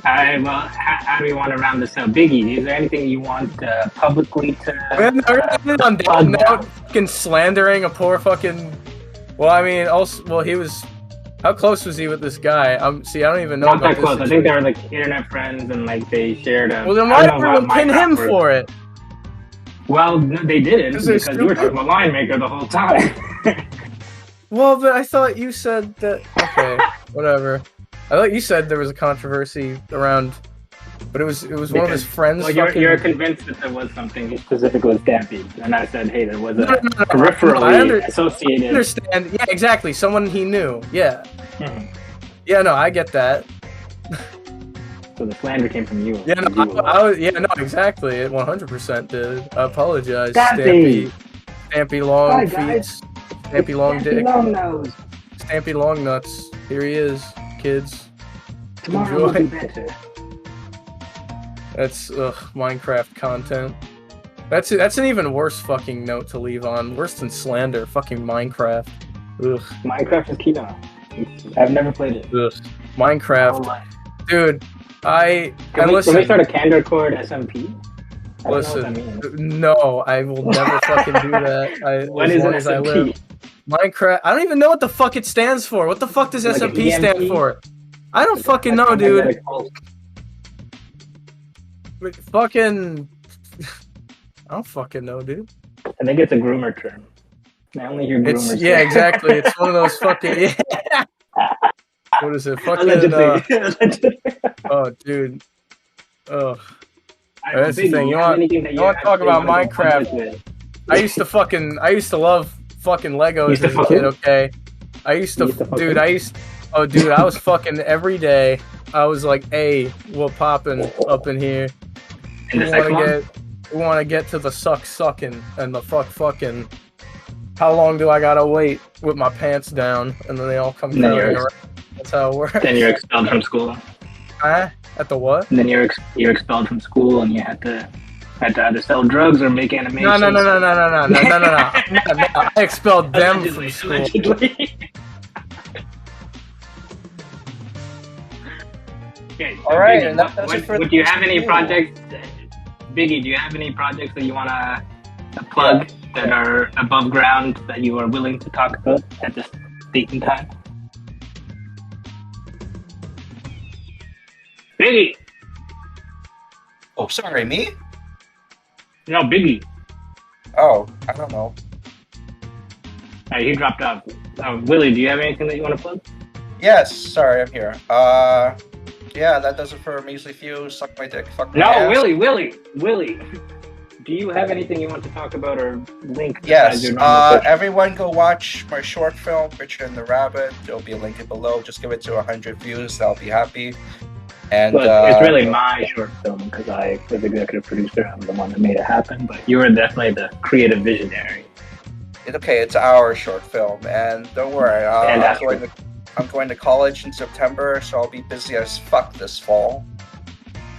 Alright, well, how do we want to round this up? Biggie, is there anything you want publicly to... on that note, fucking slandering a poor fucking... Well, I mean, also, well, he was... How close was he with this guy? See, I don't even know Not about that close. this I think they were like internet friends, and like they shared a. Well, then I why did don't know everyone about pin him Minecraft for it? Well, no, they didn't Because they're because you were talking stupid. about Line Maker the whole time. Well, but I thought you said that. Okay, whatever. I thought you said there was a controversy around, but it was one of his friends. Well, fucking... you're convinced that there was something specific with Stampede, and I said, hey, there was a No, peripherally associated. I understand. Yeah, exactly. Someone he knew. Yeah. Mhm. Yeah, no, I get that. So the slander came from you. Yeah, no, I was. Yeah, no, exactly. It 100% did. I apologize, Stampy. Stampy long Hi, feet. guys. Stampy long dick. Long nose. Stampy long nuts. Here he is, kids. Tomorrow will be Enjoy. better. That's Minecraft content. That's an even worse fucking note to leave on. Worse than slander. Fucking Minecraft. Ugh. Minecraft is key now. I've never played it. Ugh. Minecraft, dude. Can we start a Kandor cord SMP? I don't know what that means. No, I will never fucking do that. What as is long as I live. SMP? Minecraft. I don't even know what the fuck it stands for. What the fuck does Like SMP an stand EMP? for? I don't fucking know, dude. Fucking. I don't fucking know, dude. I think it's a groomer term. I only hear groomers. Yeah, exactly. It's one of those fucking. Yeah. What is it? Fucking. Allegedly. Oh, dude. Oh. I That's the thing. You want to talk about Minecraft? I used to love fucking Legos as a kid. Okay. Dude, I was fucking every day. I was like, hey, what popping up in here? We want to get to the sucking and the fucking. How long do I gotta wait with my pants down? And then they all come down around. That's how it works. Then you're expelled from school. Huh? At the what? And then you're expelled from school, and you had to either sell drugs or make animations. No. I expelled them from school. Allegedly. Okay, so All right, Biggie, and that's it for do you have any review. projects, Biggie? Do you have any projects that you wanna plug that are above ground that you are willing to talk about at this date and time? Biggie. Oh, sorry, me? No, Biggie. Oh, I don't know. He dropped off. Willy, do you have anything that you want to plug? Yes, sorry, I'm here. Yeah, that does it for Measly Few. Suck my dick. Fuck my No, ass. Willy. Do you have anything you want to talk about or link? Yes, Your normal social? everyone go watch my short film, Richard and the Rabbit. There'll be a link below. Just give it to 100 views. I'll be happy. And But it's really my short film because I was executive producer. I'm the one that made it happen. But you were definitely the creative visionary. it's our short film. And don't worry, I'm going to college in September, so I'll be busy as fuck this fall.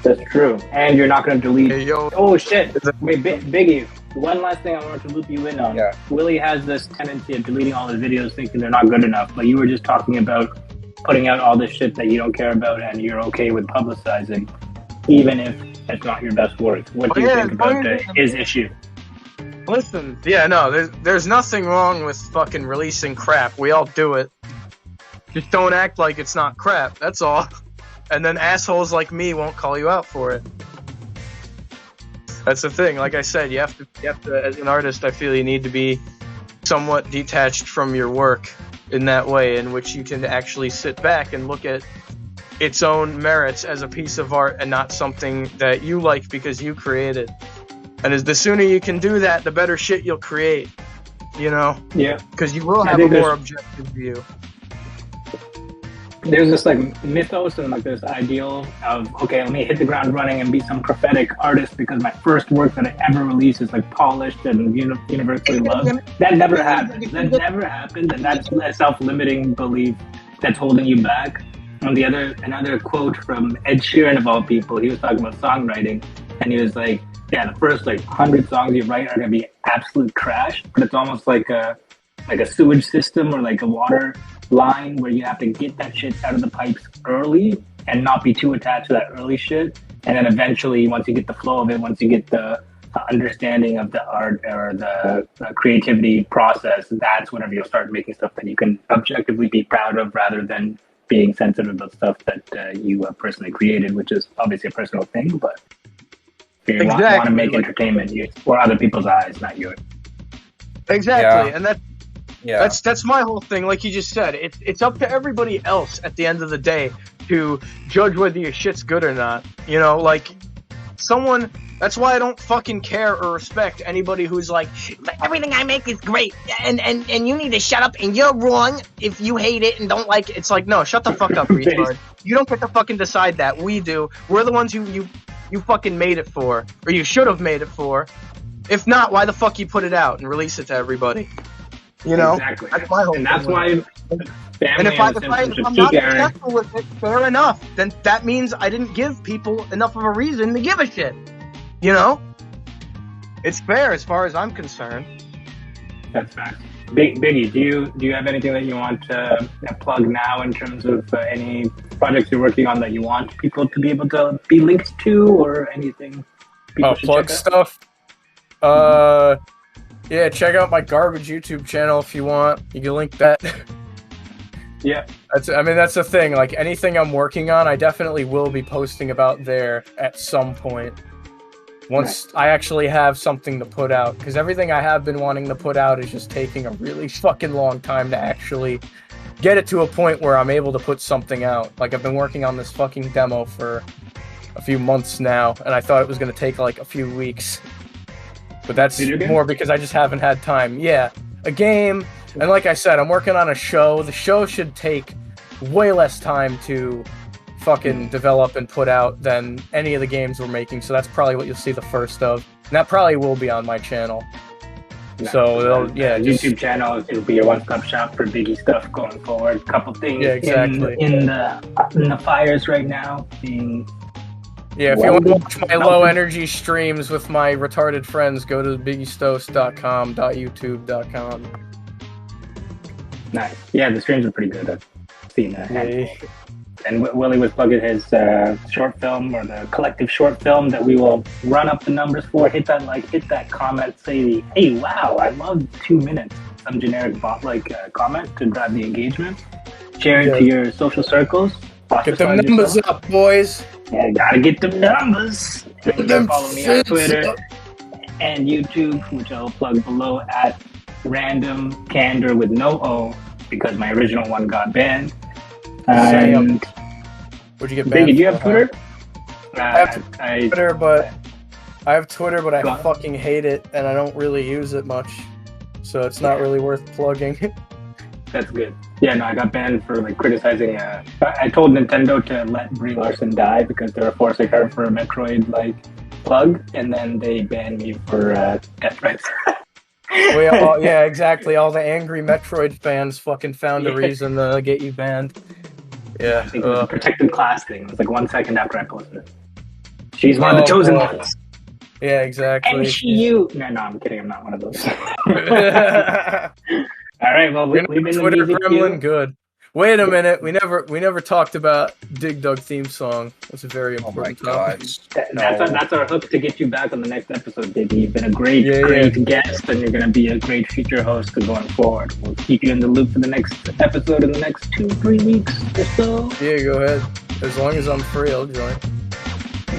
That's true. And you're not going to delete. Hey, yo. Oh shit! Wait, Biggie. One last thing I wanted to loop you in on. Yeah. Willy has this tendency of deleting all his videos, thinking they're not good enough. But you were just talking about putting out all this shit that you don't care about, and you're okay with publicizing, even if it's not your best work. What do you think about his issue? Listen, yeah, no, there's nothing wrong with fucking releasing crap. We all do it. Just don't act like it's not crap. That's all. And then assholes like me won't call you out for it. That's the thing. Like I said, you have to, as an artist, I feel you need to be somewhat detached from your work in that way, in which you can actually sit back and look at its own merits as a piece of art and not something that you like because you created. And the sooner you can do that, the better shit you'll create. You know? Yeah. Because you will have a more objective view. There's this like mythos and like this ideal of, okay, let me hit the ground running and be some prophetic artist because my first work that I ever released is like polished and universally loved. That never happened. And that's a self-limiting belief that's holding you back. On another quote from Ed Sheeran of all people, he was talking about songwriting, and he was like, yeah, the first like 100 songs you write are gonna be absolute trash, but it's almost like a sewage system or like a water line where you have to get that shit out of the pipes early and not be too attached to that early shit. And then eventually, once you get the flow of it, once you get the understanding of the art or the creativity process, that's whenever you'll start making stuff that you can objectively be proud of, rather than being sensitive about stuff that you personally created, which is obviously a personal thing. But if you want to make entertainment, it's for other people's eyes, not yours. Exactly, and that's my whole thing. Like you just said, it's up to everybody else at the end of the day to judge whether your shit's good or not. You know, like someone. That's why I don't fucking care or respect anybody who's like, everything I make is great, and you need to shut up, and you're wrong if you hate it and don't like it. It's like, no, shut the fuck up, retard. You don't get to fucking decide that. We do. We're the ones who you fucking made it for, or you should have made it for. If not, why the fuck you put it out and release it to everybody? You know? Exactly. That's my whole and that's why and if I'm not successful with it, fair enough. Then that means I didn't give people enough of a reason to give a shit. You know? It's fair as far as I'm concerned. That's fact. Biggie, do you have anything that you want to plug now in terms of any projects you're working on that you want people to be able to be linked to, or anything? Plug stuff? Yeah, check out my garbage YouTube channel if you want. You can link that. Yeah. That's the thing. Like, anything I'm working on, I definitely will be posting about there at some point. Once I actually have something to put out. Because everything I have been wanting to put out is just taking a really fucking long time to actually get it to a point where I'm able to put something out. Like, I've been working on this fucking demo for a few months now, and I thought it was going to take like a few weeks. But that's more because I just haven't had time. Yeah, a game. And like I said, I'm working on a show. The show should take way less time to fucking develop and put out than any of the games we're making. So that's probably what you'll see the first of. And that probably will be on my channel. Nice. So, YouTube channel, it'll be your one-stop shop for Biggie stuff going forward. Couple things in the fires right now. If you want to watch my low-energy streams with my retarded friends, go to BiggieStos.com.youtube.com. Nice. Yeah, the streams are pretty good. I've seen that. And Willy was plugging his short film, or the collective short film that we will run up the numbers for. Hit that like, hit that comment, say, hey, wow, I love 2 minutes. Some generic bot-like comment to drive the engagement. Share it to your social circles. Get them numbers up, boys. Yeah, gotta get them numbers. And follow me on Twitter and YouTube, which I'll plug below at RandomKandor with no O, because my original one got banned. And what'd you get banned? Biggie, do you have Twitter? I have Twitter, but I fucking hate it, and I don't really use it much, so it's not really worth plugging. That's good. Yeah, no, I got banned for like criticizing. I told Nintendo to let Brie Larson die because they were forcing her for a Metroid like plug, and then they banned me for death threats. Yeah, exactly. All the angry Metroid fans fucking found a reason to get you banned. Yeah, I think it was a protected class thing. It was like 1 second after I posted it. She's one of the chosen ones. Yeah, exactly. MCU. No, I'm kidding. I'm not one of those. All right, well, we've been Twitter gremlin. Good. Wait a minute. We never talked about Dig Dug theme song. That's a very important topic. That's our hook to get you back on the next episode, Diggy. You've been a great guest, and you're going to be a great future host going forward. We'll keep you in the loop for the next episode in the next 2-3 weeks or so. Yeah, go ahead. As long as I'm free, I'll join.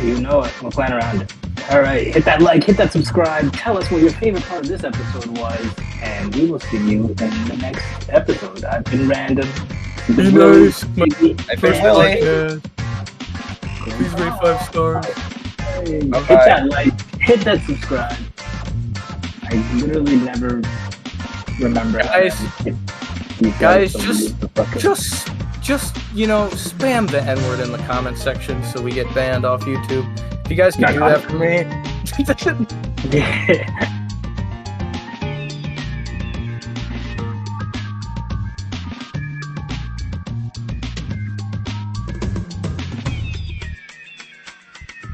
You know it. We'll plan around it. All right, hit that like, hit that subscribe. Tell us what your favorite part of this episode was, and we will see you in the next episode. I've been Random. Be nice. I've been Willy. Please rate 5 stars. Hit that like, hit that subscribe. I literally never remember. Guys, just spam the N-word in the comment section so we get banned off YouTube. If you guys can do that for me. Yeah.